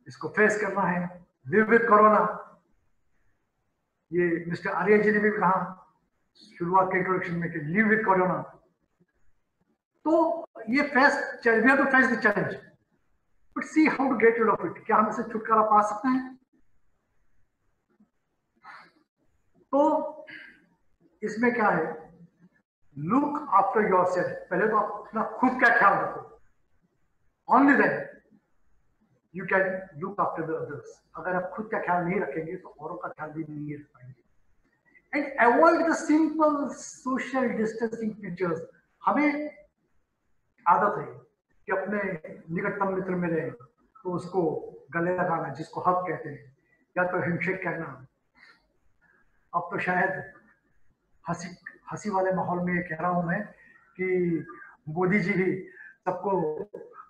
इसको फेस करना है, लिव विद कोरोना। ये मिस्टर आर्य जी ने भी कहा शुरुआत के इंट्रोडक्शन में कि लिव विद कोरोना। तो ये face we have to face the challenge but see how to get rid of it. क्या हम इसे छुटकारा पा सकते हैं? तो इसमें क्या है, लुक आफ्टर योरसेल्फ। पहले तो आप अपना खुद का ख्याल रखो, only then you can look after the others. अगर आप खुद का ख्याल नहीं रखेंगे तो औरों का ख्याल भी नहीं रख पाएंगे। And avoid the simple social distancing features. हमें आदत है कि अपने निकटतम मित्र मिले तो उसको गले लगाना, जिसको हक कहते हैं, या तो हैंडशेक करना। अब तो शायद हंसी वाले माहौल में कह रहा हूं मैं कि मोदी जी भी सबको,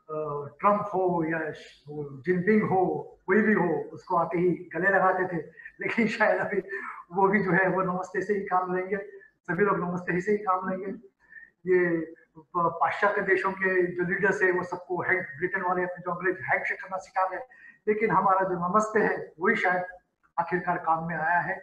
ट्रम्प हो या जिनपिंग हो, कोई भी हो, उसको आते ही गले लगाते थे। लेकिन शायद अभी वो भी जो है वो नमस्ते से ही काम लेंगे, सभी लोग नमस्ते ही से ही काम लेंगे। ये पाश्चात्य देशों के जो लीडर्स है वो सबको ब्रिटेन वाले अपने जो अंग्रेज हैंडशेक करना सिखा रहे, लेकिन हमारा जो नमस्ते है वही शायद आखिरकार काम में आया है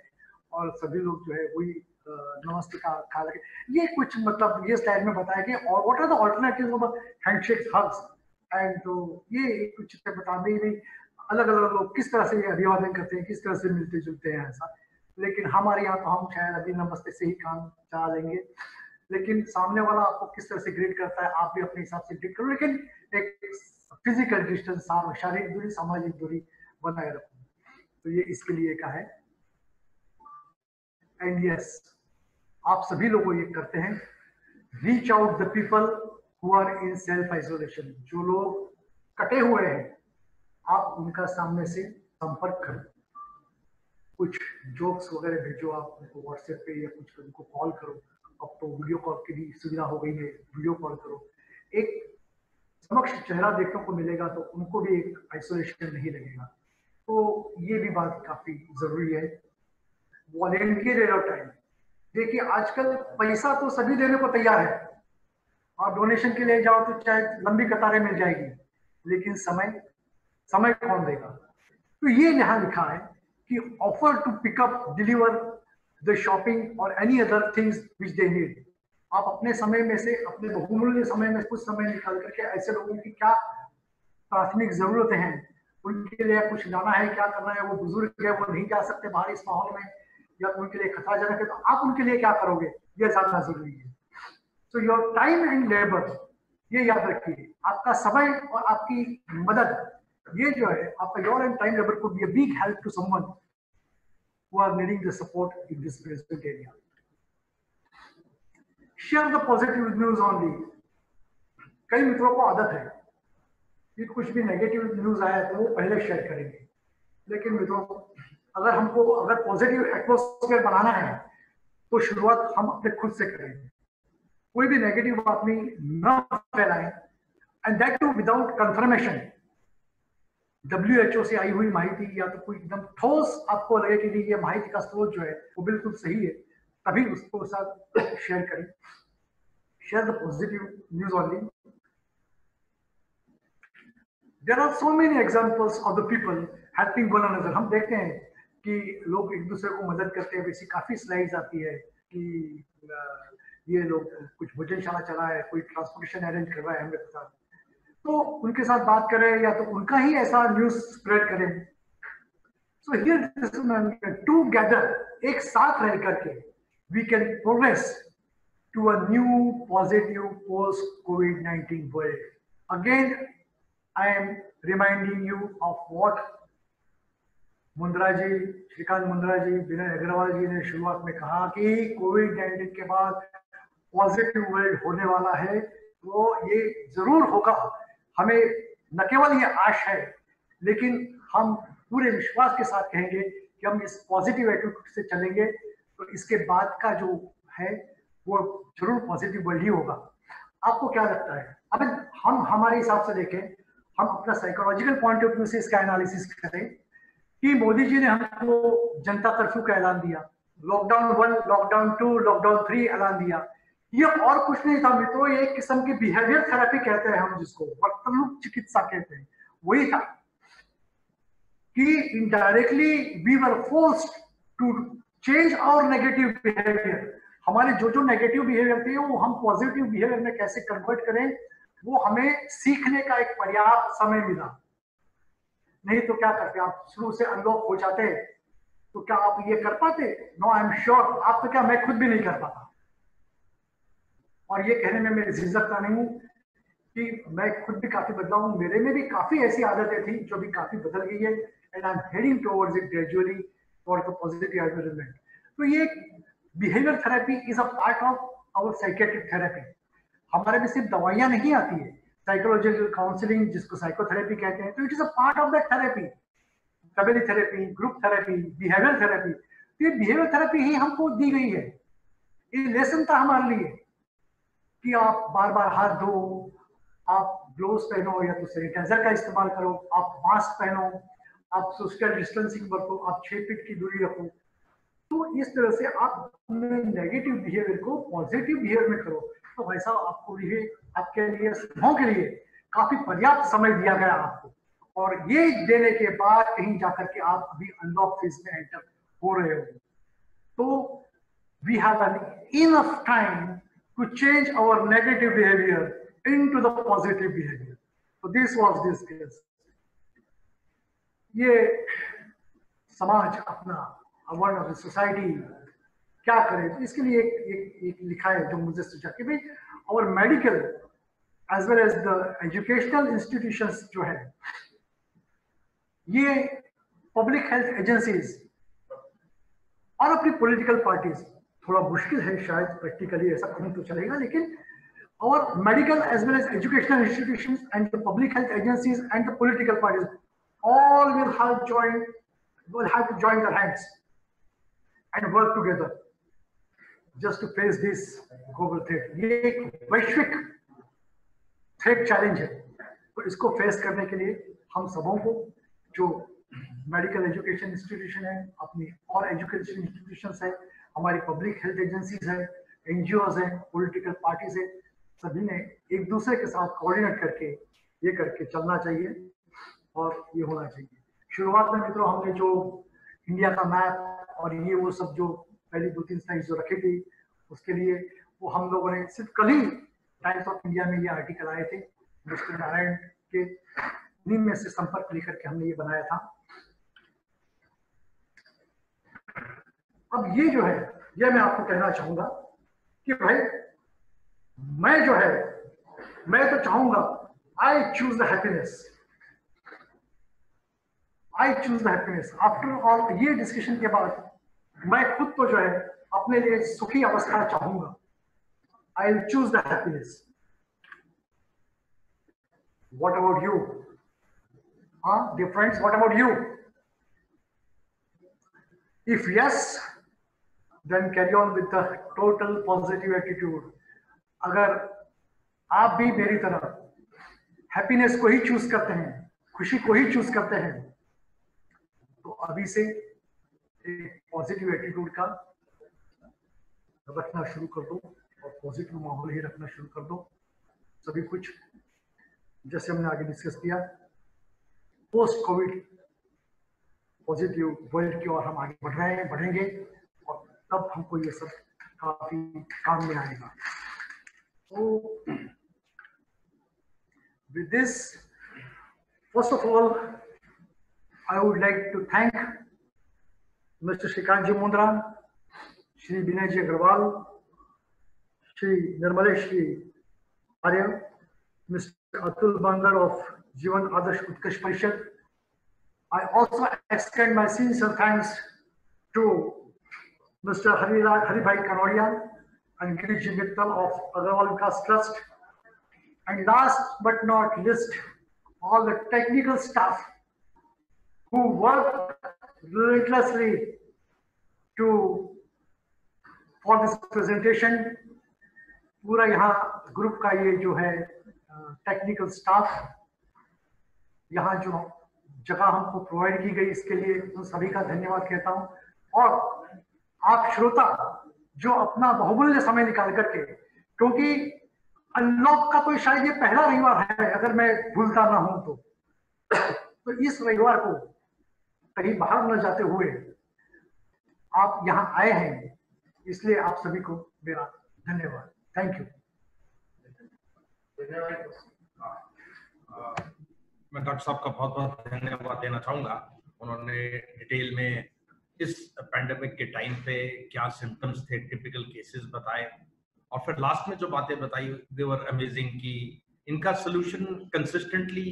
और सभी लोग जो है वही नमस्ते का ख्याल रखें। ये कुछ मतलब ये स्टाइल में बताया कि और what are the alternatives of handshake, hugs and. तो ये कुछ बताते ही नहीं, अलग अलग लोग किस तरह से ये अभिवादन करते हैं, किस तरह से मिलते जुलते हैं ऐसा। लेकिन हमारे यहाँ तो हम शायद अभी नमस्ते से ही काम चला लेंगे, लेकिन सामने वाला आपको किस तरह से ग्रीट करता है आप भी अपने हिसाब से ग्रीट करो, लेकिन एक फिजिकल डिस्टेंस, शारीरिक दूरी, सामाजिक दूरी बनाए रखो। तो ये इसके लिए का है। एंड यस, आप सभी लोग ये करते हैं, reach out the people who are in self isolation. जो लोग कटे हुए हैं आप उनका सामने से संपर्क करो, कुछ जोक्स वगैरह भेजो आप उनको व्हाट्सएप पे, या कुछ उनको कॉल करो। अब तो वीडियो कॉल की भी सुविधा हो गई है, वीडियो कॉल करो, एक समक्ष चेहरा देखने को मिलेगा तो उनको भी एक आइसोलेशन नहीं लगेगा। तो ये भी बात काफी जरूरी है। वॉलेंटियर टाइम, देखिए आजकल पैसा तो सभी देने को तैयार है, आप डोनेशन के लिए जाओ तो चाहे लंबी कतारें मिल जाएगी, लेकिन समय कौन देगा? तो ये यहाँ लिखा है कि offer to pick up, deliver the shopping और any other things which they need. आप अपने समय में से, अपने बहुमूल्य समय में कुछ समय निकाल करके ऐसे लोगों की क्या प्राथमिक जरूरतें हैं, उनके लिए कुछ लाना है, क्या करना है। वो बुजुर्ग है, वो नहीं जा सकते बाहर इस माहौल में, या उनके लिए खतराजनक है, तो आप उनके लिए क्या करोगे, ये ज्यादा जरूरी है। So your time and labour, ये याद रखिए, आपका समय और आपकी मदद, ये जो है आपका your and time labour could be a big help to someone who are needing the support in this present area. Share the positive news only. कई मित्रों को आदत है कि कुछ भी नेगेटिव न्यूज आया तो वो पहले शेयर करेंगे, लेकिन मित्रों अगर पॉजिटिव एटमॉस्फेयर बनाना है तो शुरुआत हम अपने खुद से करेंगे। कोई भी नेगेटिव बात न फैलाएं, and that too without confirmation. WHO से आई हुई माहिती या तो कोई एकदम ठोस आपको लगे कि ये माहिती का स्रोत जो है वो बिल्कुल सही है, तभी उसको साथ शेयर करें। Share the positive news only. There are so many examples of the people helping one another. हम देखते हैं कि लोग एक दूसरे को मदद करते हैं। वैसी काफी स्लाइड्स आती है कि ये लोग कुछ भोजनशाला चला है, कोई ट्रांसपोर्टेशन अरेंज कर रहा है हमें पता, तो उनके साथ बात करें या तो उनका ही ऐसा न्यूज स्प्रेड करें। सो हियर टुगेदर, एक साथ रह करके we can progress to a new positive post कोविड-19 world. Again I am reminding you of what Mundra ji, Shrikant Mundra ji, Vinay Agarwal ji ने शुरुआत में कहा कि कोविड-19 के बाद पॉजिटिव वर्ल्ड होने वाला है, तो ये जरूर होगा। हमें न केवल ये आश है, लेकिन हम पूरे विश्वास के साथ कहेंगे कि हम इस पॉजिटिव एटीट्यूड से चलेंगे तो इसके बाद का जो है वो जरूर पॉजिटिव वर्ल्ड ही होगा। आपको क्या लगता है? अब हम हमारे हिसाब से देखें, हम अपना साइकोलॉजिकल पॉइंट ऑफ व्यू से इसका एनालिसिस करें कि मोदी जी ने हमको जनता कर्फ्यू का ऐलान दिया, लॉकडाउन 1, लॉकडाउन 2, लॉकडाउन 3 ऐलान दिया। ये और कुछ नहीं था मित्रों, ये एक किस्म की बिहेवियर थेरेपी कहते हैं हम, जिसको वर्तणुक चिकित्सा कहते हैं, वही था कि indirectly we were forced to change our negative behaviour. हमारे जो जो नेगेटिव बिहेवियर थे वो हम पॉजिटिव बिहेवियर में कैसे कन्वर्ट करें, वो हमें सीखने का एक पर्याप्त समय मिला। नहीं तो क्या करते, आप शुरू से अनलॉक हो जाते तो क्या आप ये कर पाते? नो, आई एम श्योर आप तो क्या, मैं खुद भी नहीं कर पाता। और ये कहने में मैं झिझकता नहीं हूं कि मैं खुद भी काफी बदला हूं, मेरे में भी काफी ऐसी आदतें थी जो भी काफी बदल गई है, and I am heading towards it gradually for the positive environment. तो ये behaviour therapy is a part of our psychiatric therapy. हमारे में सिर्फ दवाइयां नहीं आती है, साइकोलॉजिकल काउंसलिंग जिसको साइकोथेरेपी कहते हैं, तो it is a part of that therapy. Family therapy, group therapy, behaviour therapy, तो ये बिहेवियर थेरेपी ही हमको दी गई है। ये लेसन था हमारे लिए कि आप बार बार हाथ धो, आप ग्लोव्स पहनो या तो सैनिटाइजर का इस्तेमाल करो, आप मास्क पहनो, आप सोशल डिस्टेंसिंग बरतो, आप 6 फीट की दूरी रखो। तो इस तरह से आप अपने नेगेटिव बिहेवियर को पॉजिटिव बिहेवियर में करो। तो भाई साहब, आपको लिए, आपके लिए, समूह के लिए काफी पर्याप्त समय दिया गया आपको, और ये देने के बाद कहीं जाकर के आप अभी अनलॉक फेज में एंटर हो रहे हो। तो we have an enough time to change our negative behaviour into the positive behavior. So this was this case. ये समाज अपना, अवार्ड ऑफ सोसाइटी क्या करे, तो इसके लिए एक लिखा है जो मुझे सोचा कि भाई और medical as well as the educational institutions जो है, ये पब्लिक हेल्थ एजेंसीज और अपनी पॉलिटिकल पार्टीज, थोड़ा मुश्किल है शायद प्रैक्टिकली ऐसा कहूं तो चलेगा, लेकिन our medical as well as educational institutions and the public health agencies and the political parties all will have to join their hands and work together just to face this global threat. ये एक वैश्विक threat challenge है, तो इसको face करने के लिए हम सबों को, जो मेडिकल एजुकेशन इंस्टीट्यूशन है, अपनी और एजुकेशन इंस्टीट्यूशंस है, हमारी पब्लिक हेल्थ एजेंसीज है, एनजीओज है, पॉलिटिकल पार्टीज है, सभी ने एक दूसरे के साथ कोऑर्डिनेट करके ये करके चलना चाहिए और ये होना चाहिए। शुरुआत में मित्रों हमने जो इंडिया का मैप और ये वो सब जो पहली 2-3 स्लाइड्स जो रखी थी, उसके लिए वो हम लोगों ने सिर्फ कल ही टाइम्स ऑफ इंडिया में ये आर्टिकल आए थे, मिस्टर नारायण के नीम में से संपर्क लेकर के हमने ये बनाया था। अब ये जो है, ये मैं आपको कहना चाहूंगा कि भाई मैं जो है, मैं तो चाहूंगा I choose the happiness, I choose the happiness. After all ये डिस्कशन के बाद मैं खुद तो जो है अपने लिए सुखी अवस्था चाहूंगा। I will choose the happiness. What about you? हाँ dear friends, what about you? If yes, then carry on with the total positive attitude. अगर आप भी मेरी तरह हैप्पीनेस को ही चूज करते हैं, खुशी को ही चूज करते हैं, तो अभी से एक पॉजिटिव एटीट्यूड का रखना शुरू कर दो और पॉजिटिव माहौल ही रखना शुरू कर दो। सभी कुछ जैसे हमने आगे डिस्कस किया, पोस्ट कोविड पॉजिटिव वर्ल्ड की ओर हम आगे बढ़ रहे हैं, बढ़ेंगे, और तब हमको ये सब काफी काम में आएगा। So, with this, first of all, I would like to thank Mr. Shrikant Ji Mundra, Shri Vinay Ji Agrawal, Shri Nirmalesh Ji Arya, Mr. Atul Bangar of जीवन आदर्श उत्कृष्ट परिषद. I also extend my sincere thanks to Mr. Haribhai Kanodia and Girish Mittal of Agarwal Vikas Trust. And last but not least, all the technical staff who work relentlessly for this presentation. पूरा यहाँ group का ये जो है technical staff, यहाँ जो जगह हमको प्रोवाइड की गई इसके लिए उन सभी का धन्यवाद कहता हूँ. और आप श्रोता जो अपना बहुमूल्य समय निकाल करके, क्योंकि अनलॉक का तो शायद ये पहला रविवार है अगर मैं भूलता ना हूं तो इस रविवार को कहीं बाहर न जाते हुए आप यहाँ आए हैं, इसलिए आप सभी को मेरा धन्यवाद. Thank you. मैं डॉक्टर साहब का बहुत बहुत धन्यवाद देना चाहूंगा. उन्होंने डिटेल में इस पैंडेमिक के टाइम पे क्या सिम्टम्स थे, टिपिकल केसेस बताए, और फिर लास्ट में जो बातें बताई दे वर अमेजिंग कि इनका सोल्यूशन कंसिस्टेंटली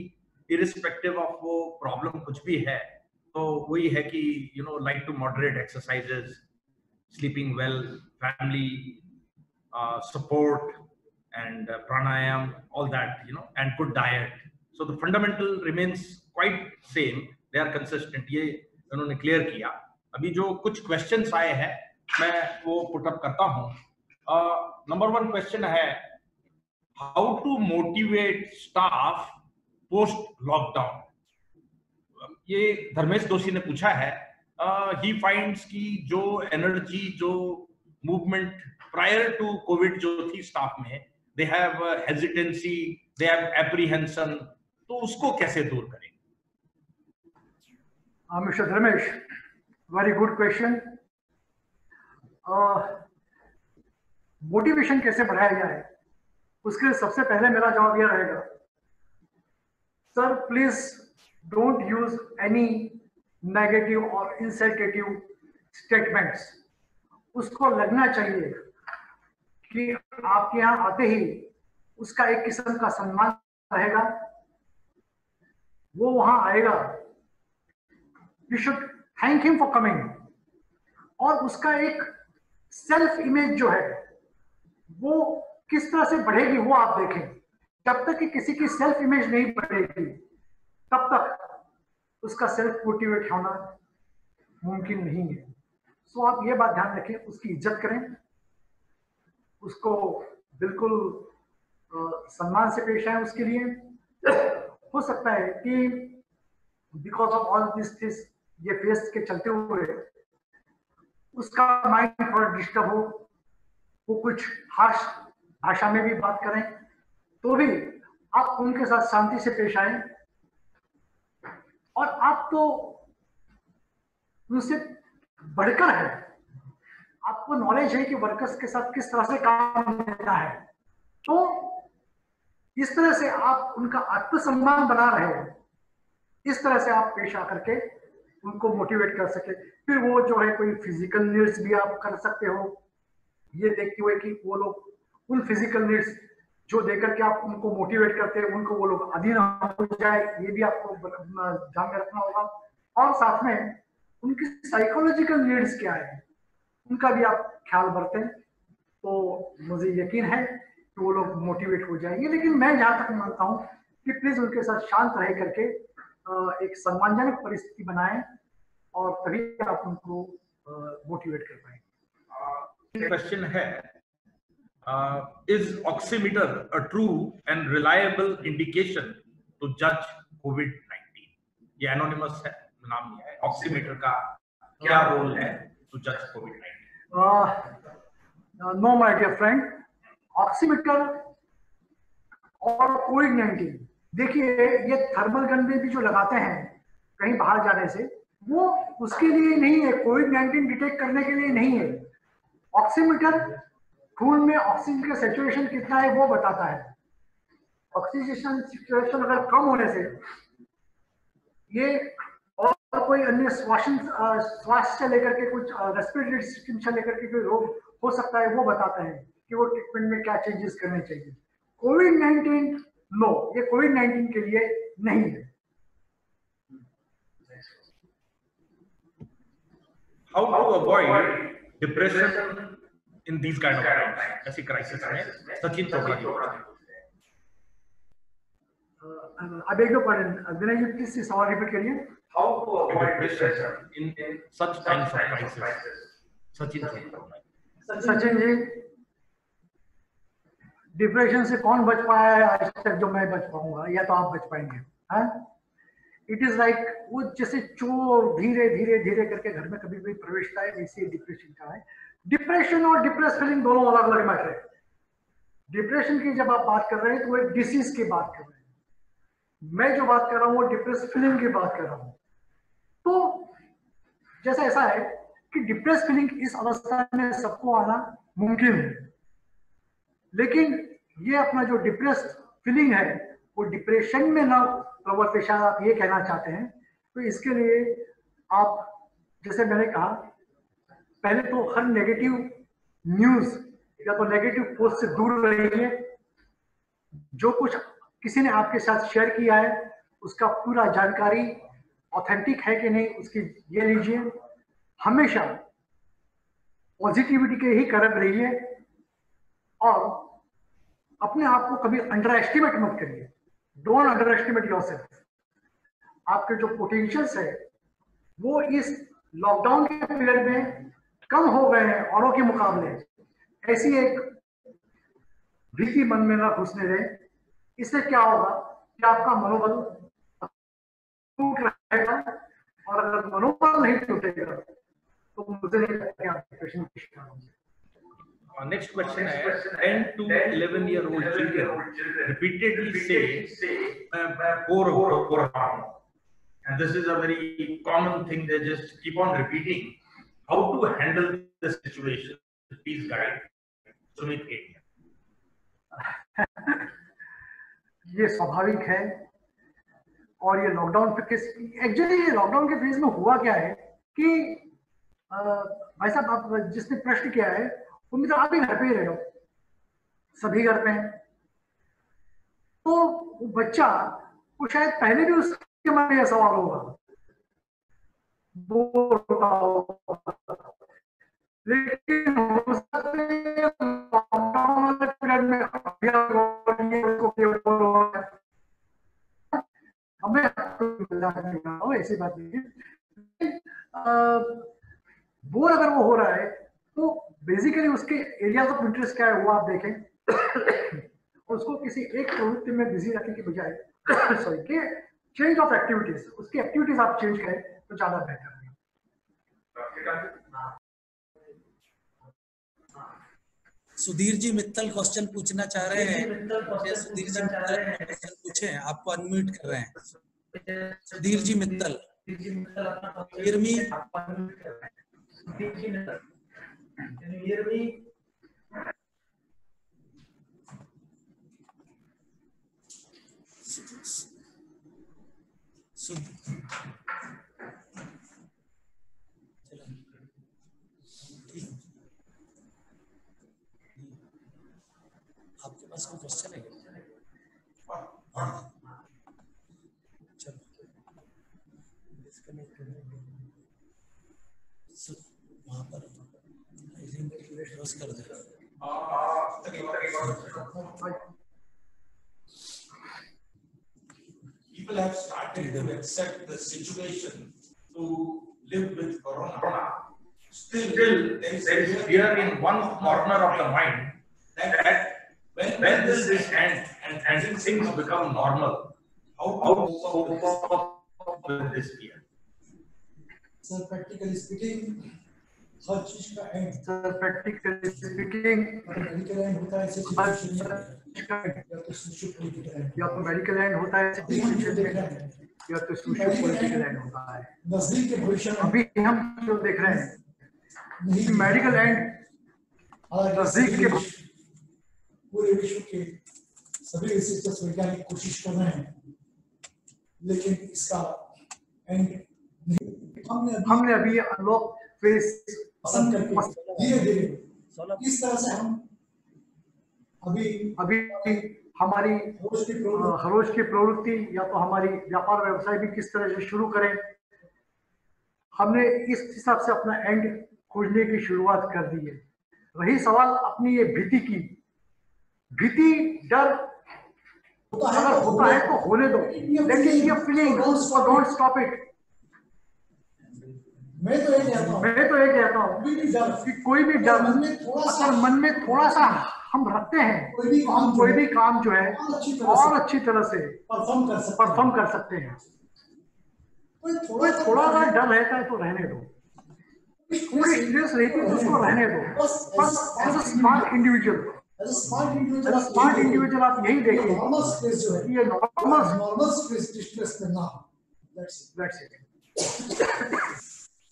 इरिस्पेक्टिव ऑफ वो प्रॉब्लम कुछ भी है तो वही है कि you know like to moderate exercises, sleeping well, family support and pranayam, all that, you know, and good diet. So the fundamental remains quite same. They are consistent. ये उन्होंने क्लियर किया. अभी जो कुछ क्वेश्चंस आए हैं मैं वो पुट अप करता हूँ. नंबर 1 क्वेश्चन है, how to motivate staff post lockdown. ये धर्मेश दोषी ने पूछा है. ही फाइंड्स की जो एनर्जी, जो मूवमेंट prior to COVID जो थी स्टाफ में, they have hesitancy, they have apprehension, तो उसको कैसे दूर करें? Mr. Dharmesh, very good question. Motivation कैसे बढ़ाया जाए, उसके लिए सबसे पहले मेरा जवाब यह रहेगा, sir please don't use any negative और इंसेंटिव स्टेटमेंट्स. उसको लगना चाहिए कि आपके यहाँ आते ही उसका एक किस्म का सम्मान रहेगा, वो वहां आएगा, you should thank him for coming, और उसका एक सेल्फ इमेज जो है वो किस तरह से बढ़ेगी वो आप देखें. जब तक कि किसी की सेल्फ इमेज नहीं बढ़ेगी तब तक उसका सेल्फ मोटिवेट होना मुमकिन नहीं है. सो आप ये बात ध्यान रखें, उसकी इज्जत करें, उसको बिल्कुल सम्मान से पेश आए. उसके लिए हो सकता है कि बिकॉज ऑफ ऑल दिस ये फेस के चलते हुए उसका माइंड थोड़ा डिस्टर्ब हो, वो कुछ हार्श भाषा में भी बात करें, तो भी आप उनके साथ शांति से पेश आए. और आप तो उनसे बढ़कर है, आपको नॉलेज है कि वर्कर्स के साथ किस तरह से काम लेना है, तो इस तरह से आप उनका आत्मसम्मान बना रहे हैं, इस तरह से आप पेश आकर के उनको मोटिवेट कर सके. फिर वो जो है कोई फिजिकल नीड्स भी आप कर सकते हो, ये देखते हुए कि वो लोग उन फिजिकल नीड्स जो देकर के आप उनको मोटिवेट करते हैं उनको वो लोग अधीन हो जाए, ये भी आपको ध्यान में रखना होगा. और साथ में उनकी साइकोलॉजिकल नीड्स क्या है उनका भी आप ख्याल बरतें, तो मुझे यकीन है कि वो लोग मोटिवेट हो जाएंगे. लेकिन मैं जहाँ तक मानता हूँ कि प्लीज उनके साथ शांत रह करके एक सम्मानजनक परिस्थिति बनाएं और तभी आप उनको मोटिवेट कर पाएंगे. क्वेश्चन है, is oximeter a true and reliable indication to जज कोविड-19? ये एनोनिमस है, नाम ये है. ऑक्सीमीटर का क्या रोल है टू जज कोविड-19? No my dear friend, oximeter और कोविड-19, देखिए ये थर्मल गन में भी जो लगाते हैं कहीं बाहर जाने से, वो उसके लिए नहीं है, कोविड-19 डिटेक्ट करने के लिए नहीं है. ऑक्सीमीटर खून में ऑक्सीजन का सैचुरेशन कितना है वो बताता है. ऑक्सीजन सैचुरेशन अगर कम होने से ये और कोई अन्य श्वास से लेकर के कुछ रेस्पिरेटरी सिस्टम से लेकर के कोई रोग हो सकता है वो बताता है कि वो ट्रीटमेंट में क्या चेंजेस करने चाहिए. कोविड-19 नो, ये कोविड-19 के लिए नहीं है। How to avoid depression in these kind of times? ऐसी क्राइसिस में Sachin Chopra ji. I beg your pardon, Vinay ji please इस सवाल रिपीट करिए। How to avoid depression in such times of crisis? Sachin Chopra. Sachin ji, depression से कौन बच पाया है आज तक जो मैं बच पाऊंगा, या तो आप बच पाएंगे? हाँ, इट इज लाइक वो जैसे चोर धीरे धीरे धीरे करके घर में कभी भी प्रवेश है, वैसे डिप्रेशन का है। डिप्रेशन और डिप्रेस फीलिंग दोनों अलग अलग मैटर है। डिप्रेशन की जब आप बात कर रहे हैं तो वो एक डिसीज की बात कर रहे हैं, मैं जो बात कर रहा हूँ वो डिप्रेस फीलिंग की बात कर रहा हूँ। तो जैसा ऐसा है कि डिप्रेस फीलिंग इस अवस्था में सबको आना मुमकिन है, लेकिन ये अपना जो डिप्रेस फीलिंग है वो डिप्रेशन में ना प्रवर्तित, शायद आप ये कहना चाहते हैं। तो इसके लिए आप, जैसे मैंने कहा, पहले तो हर नेगेटिव न्यूज या तो नेगेटिव पोस्ट से दूर रहिए। जो कुछ किसी ने आपके साथ शेयर किया है उसका पूरा जानकारी ऑथेंटिक है कि नहीं उसकी ये लीजिए। हमेशा पॉजिटिविटी के ही करब रहिए और अपने आप को कभी अंडर एस्टिमेट मत करिए। Don't under estimate yourself. आपके जो पोटेंशियल्स है वो इस लॉकडाउन के पीरियड में कम हो गए हैं औरों के मुकाबले। ऐसी एक भीति मन में ना घुसने दें। इससे क्या होगा कि आपका मनोबल टूट रहेगा, और अगर मनोबल नहीं टूटेगा तो मुझे नहीं लगता कि आप डिप्रेशन की शिकार होंगे। Next question is 10 to 11-year-old children repeatedly say go around, and this is a very common thing. They just keep on repeating. How to handle the situation? Please guide Sumit K. ये स्वाभाविक है, और ये lockdown पे actually ये lockdown के phase में हुआ क्या है कि भाई साहब आप जिसने प्रश्न किया है उम्मीद तो आप ही घर पे ही रहे हो, सभी घर पे हैं। तो वो बच्चा को शायद पहले भी उसके मन में यह सवाल होगा, बोर होता होगा, लेकिन हो सकता है लॉकडाउन वाले पीरियड में हमें ऐसी बात नहीं है। बोर अगर वो हो रहा है तो बेसिकली उसके एरियाज ऑफ इंटरेस्ट क्या है वो आप देखें। उसको किसी एक प्रवृत्ति में बिजी रखने की बजाय सॉरी के चेंज ऑफ एक्टिविटीज, उसकी एक्टिविटीज आप चेंज करें तो ज्यादा बेहतर है। सुधीर जी मित्तल क्वेश्चन पूछना चाह रहे हैं। सुधीर जी मित्तल क्वेश्चन पूछे, आपको अनम्यूट कर रहे हैं। Sudhir ji Mittal, hear me? Can you hear me? आपके पास कोई क्वेश्चन है क्या? चलो वहां पर क्लोज कर दे। People have started to accept the situation to live with corona. Still there is fear in one corner of the mind that when this is end and things become normal, how to cope up with this fear? Sir, practically speaking, हर चीज का and, sir practically speaking, medical and होता है ऐसे situation में, या तो social political and, या तो मेडिकल एंड होता है सिचुएशन में, या तो सोशल पॉलिटिकल एंड होता है। नजदीक के भविष्य में अभी हम जो देख रहे हैं मेडिकल एंड नजदीक के पूरे विश्व के सभी रिसर्चर्स वैज्ञानिक कोशिश कर रहे हैं, लेकिन इसका एंड हमने अभी अनलॉक फेस पसंद करके धीरे धीरे इस तरह से हम अभी हमारी हर रोज की प्रवृत्ति या तो हमारी व्यापार व्यवसाय भी किस तरह से शुरू करें। हमने इस हिसाब से अपना एंड खोजने की शुरुआत कर दी है। रही सवाल अपनी ये भीति की, भीति डर अगर होता है तो होने दो, लेकिन ये फीलिंग डोंट स्टॉप इट। मैं तो ये कहता हूँ कि कोई भी डर अगर मन में थोड़ा सा हम रखते हैं, कोई भी काम जो है और अच्छी तरह से परफॉर्म कर सकते हैं। कोई थोड़ा सा डर रहता है तो रहने दो, पूरी स्ट्रेस रहती है तो उसको रहने दो। बस एज अ स्मार्ट इंडिविजुअल आप यही देखिए कि ये नॉर्मल स्ट्रेस करना। That's it.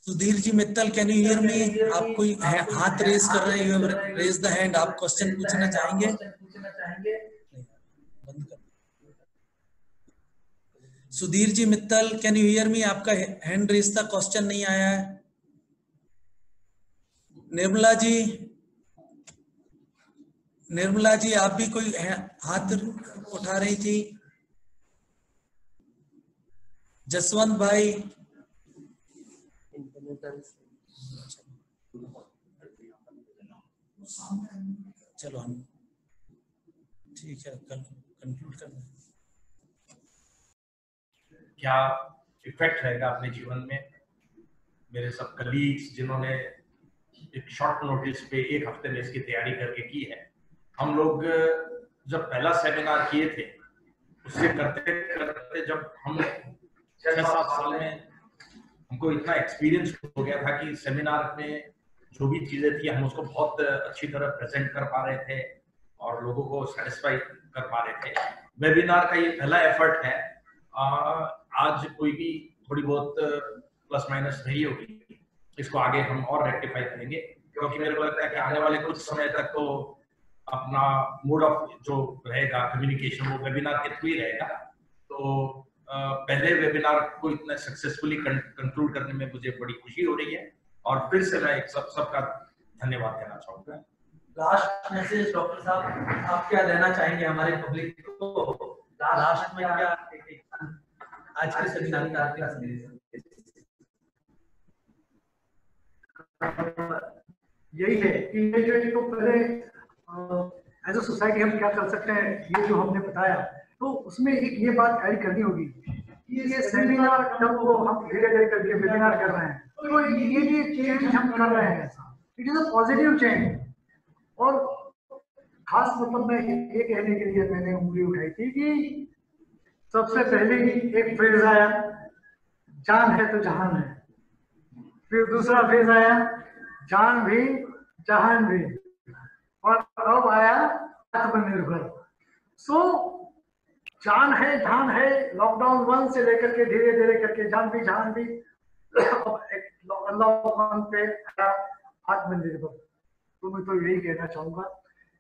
Sudhir ji Mittal, can you hear me? आप कोई हाथ रेज कर रहे हैं, you have raise the hand. आप क्वेश्चन पूछना चाहेंगे? बंद कर। Sudhir ji Mittal, can you hear me? आपका हैंड रेज था, क्वेश्चन नहीं आया है। निर्मला जी आप भी कोई हाथ उठा रही थी? जसवंत भाई, चलो हम ठीक है, कल कंक्लूड करना है। क्या इफेक्ट रहेगा अपने जीवन में? मेरे सब कलीग्स जिन्होंने एक शॉर्ट नोटिस पे एक हफ्ते में इसकी तैयारी करके की है, हम लोग जब पहला सेमिनार किए थे उससे करते करते जब हम 6-7 साल में हमको इतना एक्सपीरियंस हो गया था कि सेमिनार में जो भी चीजें थी हम उसको बहुत अच्छी तरह प्रेजेंट कर पा रहे थे और लोगों को सेटिस्फाई कर पा रहे थे। वेबिनार का ये पहला एफर्ट है। आज कोई भी थोड़ी बहुत प्लस माइनस रही होगी, इसको आगे हम और रेक्टिफाई करेंगे, क्योंकि मेरे को लगता है कि आने वाले कुछ समय तक तो अपना मोड ऑफ जो रहेगा कम्युनिकेशन वो वेबिनार के थ्रू ही रहेगा। तो पहले वेबिनार को इतना सक्सेसफुली कंक्लूड करने में मुझे बड़ी खुशी हो रही है और फिर से मैं सबका धन्यवाद देना चाहूंगा। लास्ट मैसेज डॉक्टर साहब, आप क्या देना चाहेंगे हमारे पब्लिक को? लास्ट में क्या आज के सेमिनार का आपका संदेश? यही है कि ये जो पहले एज अ सोसाइटी हम क्या कर सकते हैं, ये जो हमने बताया, तो उसमें एक ये बात ऐड करनी होगी कि ये सेमिनार जब वो हम धीरे धीरे करके वेबिनार कर रहे हैं, तो ये चेंज हम कर रहे हैं, it is a positive change. और खास मतलब मैं ये कहने के लिए मैंने उंगली उठाई थी कि सबसे पहले ही एक फ्रेज आया, जान है तो जहान है। फिर दूसरा फ्रेज आया, जान भी जहान भी, और अब आया आत्मनिर्भर। सो जान है जहान है, लॉकडाउन 1 से लेकर के धीरे धीरे करके जान भी जहान भी, लॉकडाउन पे आत्मनिर्भर। तो मैं तो यही कहना चाहूंगा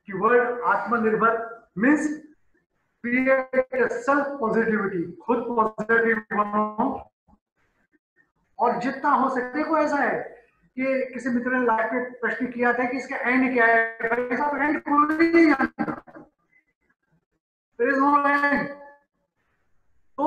कि वर्ड आत्मनिर्भर मीन्स क्रिएट सेल्फ पॉजिटिविटी, खुद पॉजिटिव बनो। और जितना हो सके को ऐसा है कि किसी मित्र ने लाइफ में प्रश्न किया था कि इसका एंड क्या है, भाई साहब एंड कोई नहीं जानता, देयर इज नो एंड। तो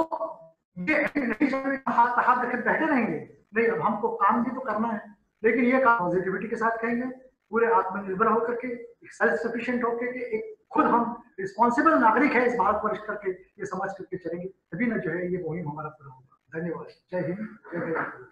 ये एंड नहीं जानने का हाथ रखे बैठे रहेंगे, नहीं, अब हमको काम भी तो करना है, लेकिन ये काम पॉजिटिविटी के साथ करेंगे, पूरे आत्मनिर्भर होकर के, सेल्फ सफिशिएंट होकर के, एक खुद हम रिस्पॉन्सिबल नागरिक है इस भारतवर्ष करके ये समझ करके चलेंगे, तभी ना जो है ये मुहिम हमारा पूरा होगा। धन्यवाद। जय हिंद, जय भारत।